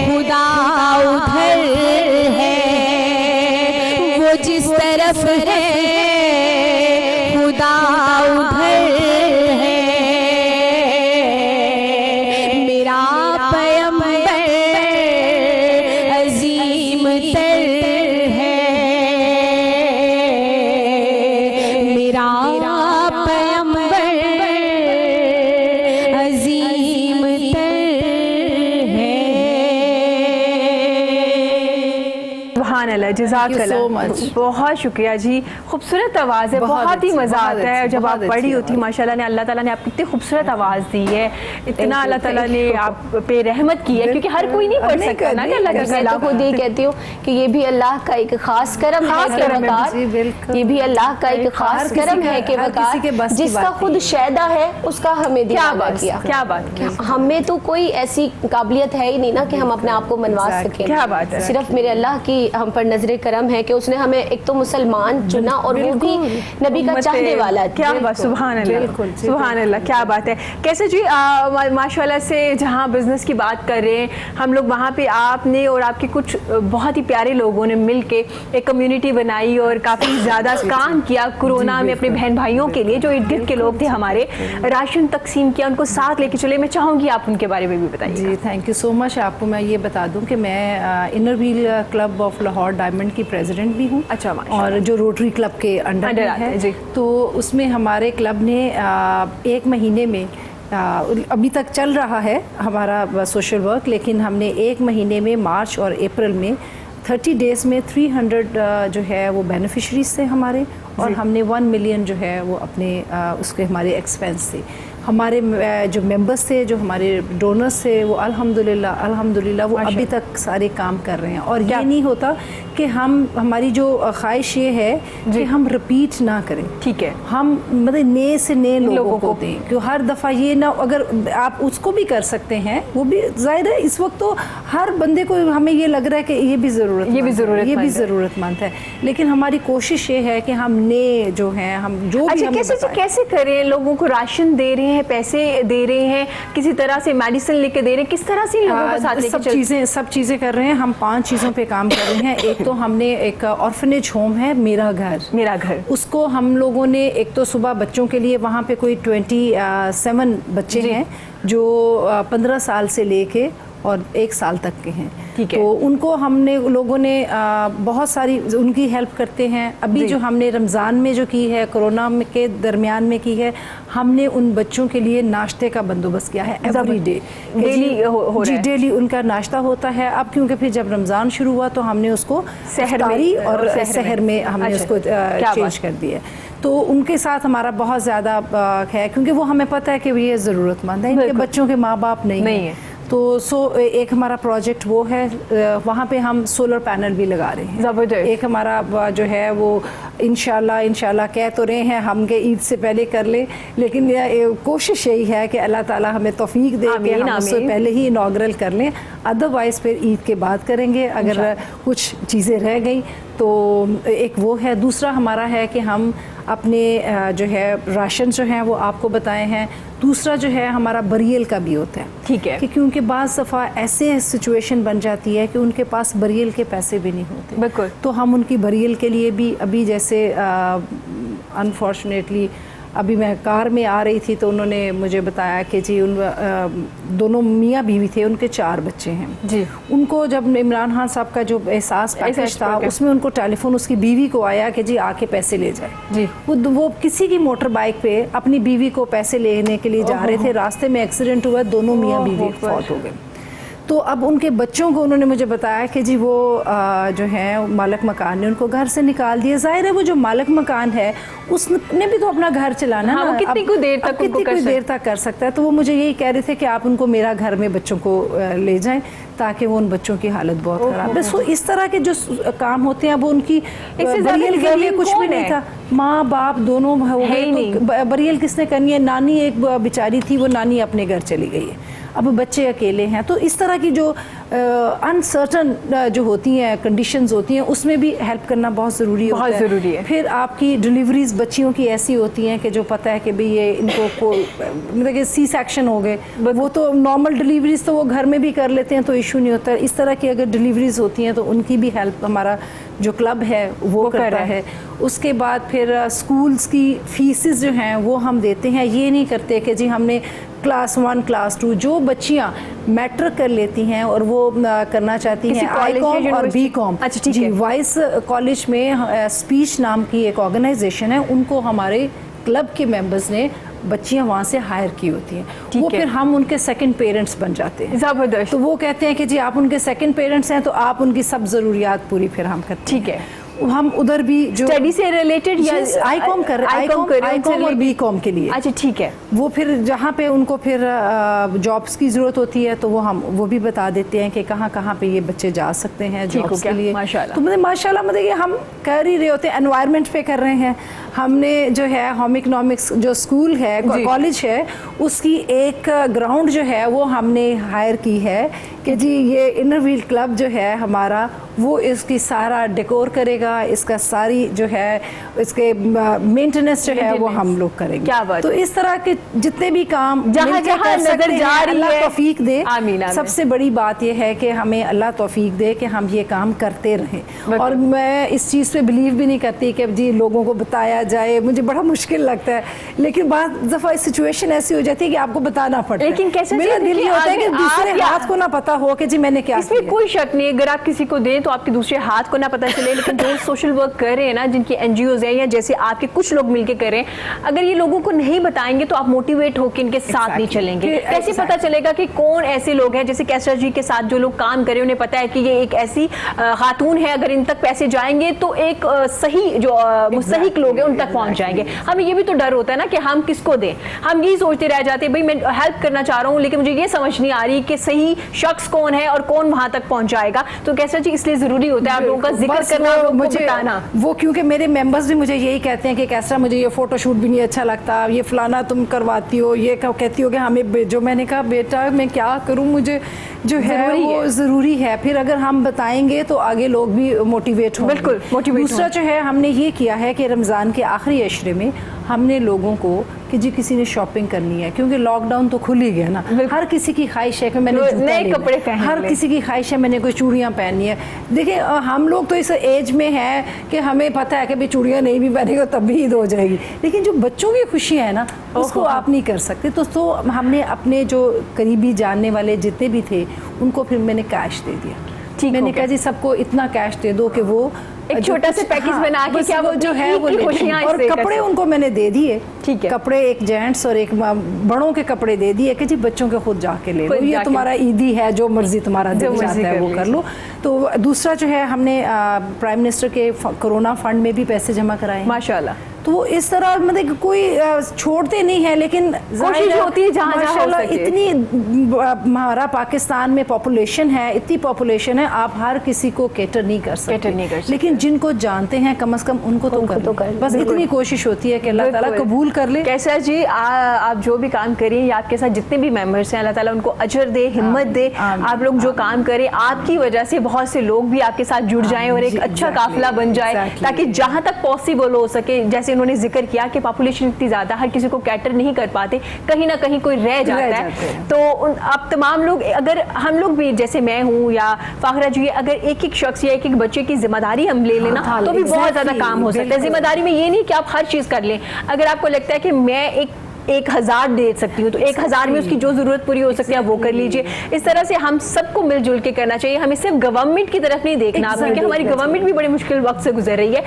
खुदा उधर है, वो जिस तरफ है खुदा उधर है। मेरा पैगंबर अजीम तर है, मेरा पैगंबर अजीम तर है। सुभान अल्लाह, जज़ाकल्लाह, so much. बहुत शुक्रिया जी। खूबसूरत आवाज़ है, बहुत ही मज़ा आता है जब आप पढ़ी होती। माशाल्लाह ने अल्लाह ताला ने आपको इतनी खूबसूरत आवाज़ दी है, इतना अल्लाह ताला ने आप पे रहमत की है, क्योंकि हर कोई नहीं पढ़ सकता ना कि अल्लाह का मैं तो कलाम। खुद ही कहती हूँ कि ये भी अल्लाह का एक खास करम है कि वकार, जी, बिल्कुल। ये भी अल्लाह का एक खास करम है कि हर किसी के वकार, बस की जिसका बात खुद शैदा है उसका हमें क्या दीवाना बात किया। क्या बात की। हमें तो कोई ऐसी काबिलियत है ही नहीं ना कि हम अपने आप को मनवा सकें। क्या बात है। सिर्फ मेरे अल्लाह की हम पर नजरे करम है कि उसने हमें एक तो मुसलमान चुना और वो भी नबी का चाहने वाला। क्या बात, सुभान अल्लाह, सुभान अल्लाह, क्या बात है। कैसे जी माशाल्लाह से जहाँ बिजनेस की बात कर रहे हैं हम लोग, वहाँ पे आपने और आपके कुछ बहुत ही प्यारे लोगों ने मिल के एक कम्युनिटी बनाई और काफ़ी ज़्यादा काम किया कोरोना में अपने बहन भाइयों के लिए, जो इर्द गिर्द के लोग थे हमारे, राशन तकसीम किया, उनको साथ लेके चले। मैं चाहूँगी आप उनके बारे में भी बताइए। जी, थैंक यू सो मच। आपको मैं ये बता दूं कि मैं inner wheel club of Lahore diamond की प्रेसिडेंट भी हूँ। अच्छा, माशाल्लाह। और जो रोटरी क्लब के अंडर आते है जी। तो उसमें हमारे क्लब ने एक महीने में अभी तक चल रहा है हमारा सोशल वर्क, लेकिन हमने एक महीने में मार्च और अप्रैल में 30 डेज़ में 300 जो है वो बेनिफिशरीज थे हमारे, और हमने 1 मिलियन जो है वो अपने उसके हमारे एक्सपेंस थे। हमारे जो मेंबर्स थे, जो हमारे डोनर्स थे, वो अल्हम्दुलिल्लाह वो अभी तक सारे काम कर रहे हैं। और ये नहीं होता कि हमारी जो ख्वाहिश ये है कि हम रिपीट ना करें, ठीक है, हम मतलब नए से नए लोगों को दें, क्यों हर दफ़ा ये ना, अगर आप उसको भी कर सकते हैं वो भी जाहिर है, इस वक्त तो हर बंदे को हमें ये लग रहा है कि ये भी ज़रूरतमंद है, लेकिन हमारी कोशिश ये है कि हम नए जो हैं, हम जो भी हमें बताएं। कैसे करें? लोगों को राशन दे रहे हैं, पैसे दे रहे हैं, किसी तरह से मेडिसिन लेके दे रहे हैं, किस तरह से लोगों को साथ लेके सब चीज़ें कर रहे हैं। हम 5 चीज़ों पे काम कर रहे हैं। एक तो हमने एक ऑर्फनेज होम है मेरा घर, उसको हम लोगों ने, एक तो सुबह बच्चों के लिए वहाँ पे कोई 27 बच्चे हैं जो 15 साल से लेके और 1 साल तक के हैं, ठीक है। तो उनको हमने लोगों ने बहुत सारी उनकी हेल्प करते हैं। अभी जो हमने रमज़ान में जो की है, कोरोना के दरमियान में की है, हमने उन बच्चों के लिए नाश्ते का बंदोबस्त किया है एवरी डे, डेली उनका नाश्ता होता है। अब क्योंकि फिर जब रमज़ान शुरू हुआ तो हमने उसको सहर में हमने उसको चेंज कर दिया, तो उनके साथ हमारा बहुत ज़्यादा है, क्योंकि वो हमें पता है कि ये ज़रूरतमंद है, इनके बच्चों के माँ बाप नहीं है। तो एक हमारा प्रोजेक्ट वो है, वहाँ पे हम सोलर पैनल भी लगा रहे हैं। ज़बरदस्त। एक हमारा जो है वो इंशाल्लाह कह तो रहे हैं हम के ईद से पहले कर ले, लेकिन कोशिश यही है कि अल्लाह ताला हमें तौफीक दे कि हम उससे पहले ही इनॉग्रल कर लें, अदरवाइज़ फिर ईद के बाद करेंगे अगर कुछ चीज़ें रह गई तो। एक वो है। दूसरा हमारा है कि हम अपने जो है राशन जो हैं वो आपको बताए हैं। दूसरा जो है हमारा बरियल का भी होता है, ठीक है, कि क्योंकि बाज़ दफ़ा ऐसे सिचुएशन बन जाती है कि उनके पास बरियल के पैसे भी नहीं होते, बिल्कुल, तो हम उनकी बरियल के लिए भी अभी जैसे अनफॉर्चुनेटली अभी मैं कार में आ रही थी तो उन्होंने मुझे बताया कि जी दोनों मियाँ बीवी थे, उनके 4 बच्चे हैं जी। उनको जब इमरान खान साहब का जो एहसास पैकेज था उसमें उनको टेलीफोन उसकी बीवी को आया कि जी आके पैसे ले जाए जी। वो किसी की मोटर बाइक पे अपनी बीवी को पैसे लेने के लिए जा रहे थे, रास्ते में एक्सीडेंट हुआ, दोनों मियाँ बीवी फौत हो गए। तो अब उनके बच्चों को उन्होंने मुझे बताया कि जी वो जो है मालिक मकान ने उनको घर से निकाल दिया। जाहिर है वो जो मालिक मकान है उसने भी तो अपना घर चलाना, हाँ, ना, वो कितनी कोई देर तक कर सकता है। तो वो मुझे यही कह रहे थे कि आप उनको मेरा घर में बच्चों को ले जाएं ताकि वो उन बच्चों की हालत बहुत ख़राब है। सो इस तरह के जो काम होते हैं वो उनकी बरियल के लिए कुछ भी नहीं था, माँ बाप दोनों हो गए, तो बरियल किसने करनी है? नानी एक बेचारी थी, वो नानी अपने घर चली गई है, अब बच्चे अकेले हैं। तो इस तरह की जो अनसर्टन जो होती हैं कंडीशंस होती हैं उसमें भी हेल्प करना बहुत ज़रूरी है। फिर आपकी डिलीवरीज बच्चियों की ऐसी होती हैं कि जो पता है कि भाई ये इनको मतलब कि सी सेक्शन हो गए, वो तो नॉर्मल डिलीवरीज तो वो घर में भी कर लेते हैं तो इशू नहीं होता। इस तरह की अगर डिलीवरीज होती हैं तो उनकी भी हेल्प हमारा जो क्लब है वो करता है। उसके बाद फिर स्कूल्स की फीसेस जो हैं वो हम देते हैं। ये नहीं करते कि जी हमने क्लास 1 क्लास 2 जो बच्चियां मैट्रिक कर लेती हैं और वो करना चाहती हैं आई.कॉम और बी.कॉम, जी वाइस कॉलेज में स्पीच नाम की एक ऑर्गेनाइजेशन है, उनको हमारे क्लब के मेंबर्स ने बच्चियां वहाँ से हायर की होती हैं, वो फिर हम उनके सेकंड पेरेंट्स बन जाते हैं। ज़बरदस्त। तो वो कहते हैं कि जी आप उनके सेकंड पेरेंट्स हैं तो आप उनकी सब ज़रूरियात पूरी फिर हम करते हैं। ठीक है, हम उधर भी जो स्टडी से रिलेटेड या आई.कॉम कर आई.कॉम और बी.कॉम के लिए, अच्छा ठीक है, वो फिर जहाँ पे उनको फिर जॉब्स की ज़रूरत होती है तो वो भी बता देते हैं कि कहाँ पे ये बच्चे जा सकते हैं जॉब्स के लिए। तो माशाल्लाह मतलब ये हम कर ही रहे होते हैं, एनवायरनमेंट पे कर रहे हैं। हमने जो है होम इकोनॉमिक्स जो स्कूल है कॉलेज है उसकी एक ग्राउंड जो है वो हमने हायर की है कि जी ये इनर व्हील क्लब जो है हमारा वो इसकी सारा डेकोर करेगा, इसका सारी जो है इसके मेंटेनेंस जो है वो हम लोग करेंगे। क्या बात। तो इस तरह के जितने भी काम जहाँ नजर जा रही है तौफीक दे। आमीन। सबसे बड़ी बात ये है कि हमें अल्लाह तौफीक दे कि हम ये काम करते रहें। और मैं इस चीज़ पे बिलीव भी नहीं करती कि जी लोगों को बताया जाए, मुझे बड़ा मुश्किल लगता है, लेकिन बाद दफ़ा सिचुएशन ऐसी हो जाती है कि आपको बताना पड़ता है। लेकिन कैसे मेरा दिल ये होता है कि दूसरे हाथ को ना पता हो कि जी मैंने क्या, इसमें कोई शक नहीं। अगर आप किसी को दें तो तो आपके दूसरे हाथ को ना पता चले, लेकिन जो सोशल वर्क कर रहे हैं ना, जिनकी NGOs हैं या जैसे आपके कुछ लोग मिलके कर रहे हैं, अगर ये लोगों को नहीं बताएंगे तो आप मोटिवेट होकर इनके साथ नहीं चलेंगे। कैसे पता चलेगा कि कौन ऐसे लोग हैं, जैसे कैसरा जी के साथ जो लोग काम कर रहे हैं उन्हें पता है कि ये एक ऐसी खातून है, अगर इन तक पैसे जाएंगे तो एक सही जो मुस्तहिक लोग हैं उन तक पहुंच जाएंगे। हमें ये भी तो डर होता है ना कि हम किसको दें, हम यही सोचते रह जाते हैं भाई मैं हेल्प करना चाह रहा हूँ लेकिन मुझे ये समझ नहीं आ रही कि सही शख्स कौन है और कौन वहां तक पहुंच जाएगा। तो कैसरा जी इसलिए जरूरी होता है आप लोगों का जिक्र करना, मुझे बताना। वो क्योंकि मेरे मेंबर्स भी मुझे यही कहते हैं कि कैसरा मुझे ये फोटोशूट भी नहीं अच्छा लगता, ये फलाना तुम करवाती हो, ये कहती हो कि हमें जो, मैंने कहा बेटा मैं क्या करूं, मुझे जो है वो ज़रूरी है। फिर अगर हम बताएंगे तो आगे लोग भी मोटिवेट होंगे। बिल्कुल मोटिवेट। दूसरा जो है हमने ये किया है कि रमज़ान के आखिरी अशरे में हमने लोगों को कि जी किसी ने शॉपिंग करनी है, क्योंकि लॉकडाउन तो खुल ही गया ना, हर किसी की ख्वाहिश है कि मैंने नए कपड़े पहनने, हर किसी की ख्वाहिश है मैंने कोई चूड़ियाँ पहननी है। देखिए हम लोग तो इस एज में हैं कि हमें पता है कि भाई चूड़ियाँ नहीं भी पहनेगा तब भी ईद हो जाएगी, लेकिन जो बच्चों की खुशियाँ है ना उसको आप नहीं कर सकते। तो हमने अपने जो करीबी जानने वाले जितने भी थे उनको फिर मैंने कैश दे दिया। मैंने कहा जी सबको इतना कैश दे दो कि वो एक छोटा सा पैकेज बना के क्या वो जो है वो खुशियां, और कपड़े उनको मैंने दे दिए। ठीक है, कपड़े एक जेंट्स और एक बड़ों के कपड़े दे दिए कि जी बच्चों के खुद जाके ले लो, ये तुम्हारा ईदी है, जो मर्जी तुम्हारा दिल चाहता है वो कर लो। तो दूसरा जो है हमने प्राइम मिनिस्टर के कोरोना फंड में भी पैसे जमा कराए माशाल्लाह। तो वो इस तरह मतलब कोई छोड़ते नहीं है, लेकिन कोशिश होती है जहाँ जहाँ हो सके। इतनी हमारा पाकिस्तान में पॉपुलेशन है, इतनी पॉपुलेशन है, आप हर किसी को कैटर नहीं कर सकते, लेकिन जिनको जानते हैं कम से कम उनको तो कर, बस इतनी कोशिश होती है कि अल्लाह ताला कबूल कर ले। कैसरा जी आप जो भी काम करिए या आपके साथ जितने भी मेंबर्स हैं अल्लाह ताला उनको अजर दे, हिम्मत दे। आप लोग जो काम करें आपकी वजह से बहुत से लोग भी आपके साथ जुड़ जाएं और एक अच्छा काफिला बन जाए, ताकि जहाँ तक पॉसिबल हो सके। जैसे उन्होंने जिक्र किया कि पॉपुलेशन इतनी ज्यादा, हर किसी को कैटर नहीं कर पाते, कहीं ना कहीं कोई रह जाता है। तो आप तमाम लोग, अगर हम लोग भी जैसे मैं हूँ या फाखरा जी, अगर एक एक शख्स या एक एक बच्चे की जिम्मेदारी हम ले लेना तो भी बहुत ज्यादा काम हो सकता है। जिम्मेदारी में ये नहीं कि आप हर चीज कर लें, अगर आपको लगता है कि मैं 1000 दे सकती हूँ तो 1000 में उसकी जो जरूरत पूरी हो सकती है वो कर लीजिए। इस तरह से हम सबको मिलजुल के करना चाहिए, हमें सिर्फ गवर्नमेंट की तरफ नहीं देखना, क्योंकि हमारी गवर्नमेंट भी बड़े मुश्किल वक्त से गुजर रही है।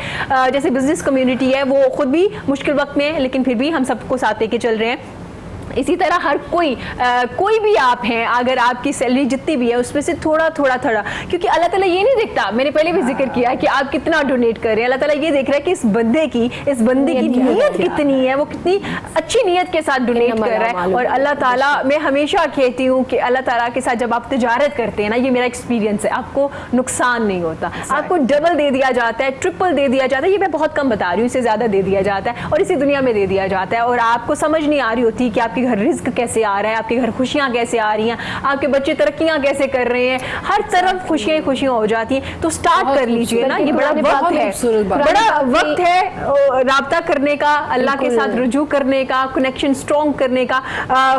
जैसे बिजनेस कम्युनिटी है वो खुद भी मुश्किल वक्त में है, लेकिन फिर भी हम सबको साथ लेके चल रहे हैं। इसी तरह हर कोई भी आप हैं, अगर आपकी सैलरी जितनी भी है उसमें से थोड़ा, क्योंकि अल्लाह ताला ये नहीं देखता, मैंने पहले भी जिक्र किया है कि आप कितना डोनेट कर रहे हैं, अल्लाह ताला ये देख रहा है कि इस बंदे की नीयत कितनी है, वो कितनी अच्छी नीयत के साथ डोनेट कर रहा है। और अल्लाह ताला, मैं हमेशा कहती हूँ कि अल्लाह ताला के साथ जब आप तिजारत करते हैं ना, ये मेरा एक्सपीरियंस है, आपको नुकसान नहीं होता, आपको डबल दे दिया जाता है, ट्रिपल दे दिया जाता है। ये मैं बहुत कम बता रही हूँ, इससे ज्यादा दे दिया जाता है और इसी दुनिया में दे दिया जाता है। और आपको समझ नहीं आ रही होती कि आपकी घर रिस्क कैसे आ रहा है, आपके घर खुशियां कैसे आ रही हैं, आपके बच्चे तरक्कियां कैसे कर रहे हैं, हर तरफ खुशियां हो जाती हैं। तो स्टार्ट कर लीजिए ना, ये बड़ा वक्त है राब्ता करने का, अल्लाह के साथ रुजू करने का, कनेक्शन स्ट्रॉन्ग करने का।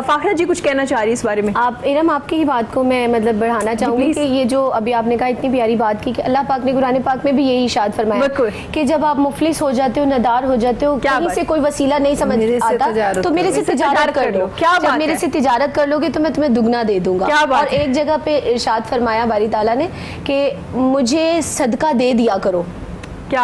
फाखरा जी कुछ कहना चाह रही है इस बारे में? आप इरम, आपकी ही बात को मैं मतलब बढ़ाना चाहूंगी कि ये जो अभी आपने कहा इतनी प्यारी बात की कि अल्लाह पाक ने कुरान पाक में भी यही इरशाद फरमाया कि जब आप मुफलिस हो जाते हो, नदार हो जाते हो, कहीं से कोई वसीला नहीं समझ आता तो मेरे से तिजारत कर लो। जब मेरे से तिजारत कर लोगे तो मैं तुम्हें दुगना दे दूंगा। और एक जगह पे इरशाद फरमाया बारी ताला ने कि मुझे सदका दे दिया करो,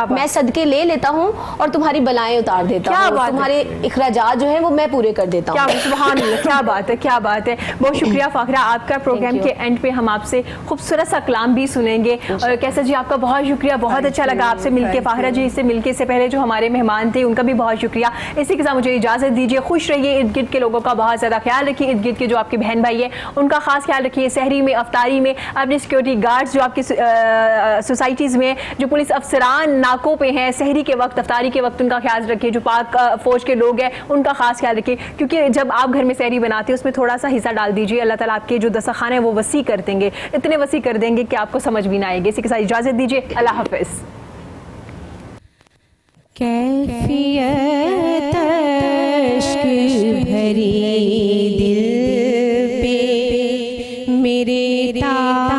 मैं सदके ले लेता हूँ और तुम्हारी बलाएं उतार देता हूँ, तुम्हारे इखराजात जो है वो मैं पूरे कर देता हूँ। सुभान अल्लाह, क्या बात है, क्या बात है। बहुत शुक्रिया फाखरा, आपका प्रोग्राम के एंड पे हम आपसे खूबसूरत सा कलाम भी सुनेंगे। और कैसर जी आपका बहुत शुक्रिया, बहुत अच्छा लगा आपसे मिलके। फाखरा जी से मिलके से पहले जो हमारे मेहमान थे उनका भी बहुत शुक्रिया। इसी के साथ मुझे इजाजत दीजिए, खुश रहिए, इर्द गिर्द के लोगों का बहुत ज्यादा ख्याल रखिए, इर्द गिर्द के जो आपके बहन भाई है उनका खास ख्याल रखिए, सहरी में, अफ्तारी में, अपने सिक्योरिटी गार्ड्स जो आपकी सोसाइटीज में, जो पुलिस अफसरान नाकों पे हैं, सहरी के वक्त, अफ्तारी के वक्त उनका ख्याल रखिए। जो पाक फौज के लोग हैं उनका खास ख्याल रखिए, क्योंकि जब आप घर में सहरी बनाते हैं उसमें थोड़ा सा हिस्सा डाल दीजिए, अल्लाह ताला आपके जो दस्तरखान है वो वसी कर देंगे, इतने वसी कर देंगे कि आपको समझ भी ना आएगी। इसी के साथ इजाजत दीजिए, अल्लाह हाफिज। कैफियत अश्क भरी दिल पे मेरे तारी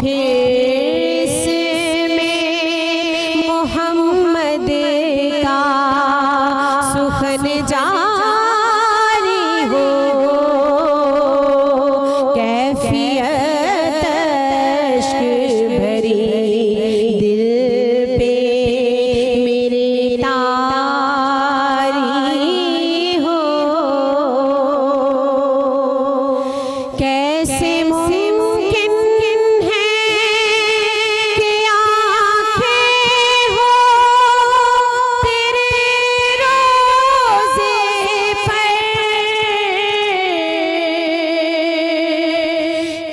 फिर इसमें मोहम्मद का सुखन जारी हो, कैफियत अश्क भरी दिल पे मेरे तारी हो। कैसे मुमकिन है कि आँखें हो तेरे रोज़े पर,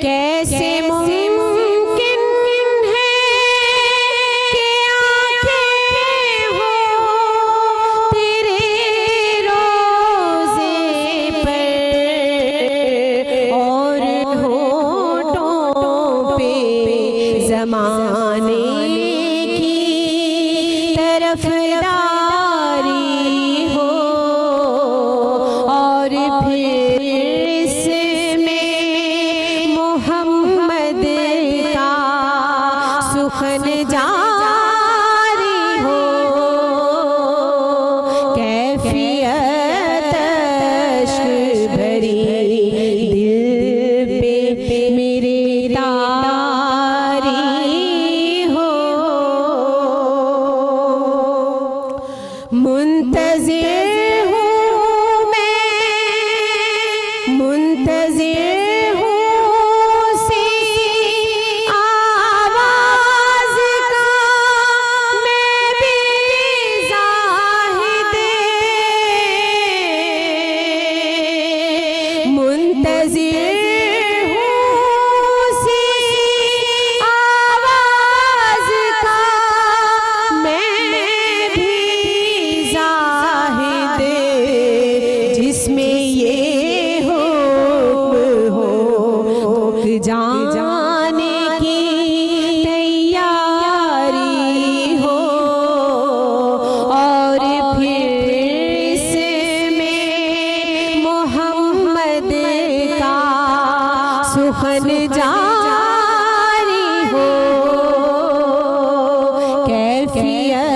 कैसे मुमकिन है कि आँखें हो तेरे रोज़े पर, और होठों पे ज़माने की तरफदारी हो, और फिर इसमें मोहम्मद का सुखन जारी हो, कैफियत अश्क भरी दिल पे मेरे तारी हो। मुंतज़िर हूँ मैं, मुंतज़िर हूँ सी आवाज़ का मैं भी ज़ाहिद, मुंतज़िर हूँ सी आवाज़ का मैं भी ज़ाहिद, जिसमें ये हुक्म हो जाने की तैयारी हो, और फिर इसमें मोहम्मद का सुखन जारी हो, कैफियत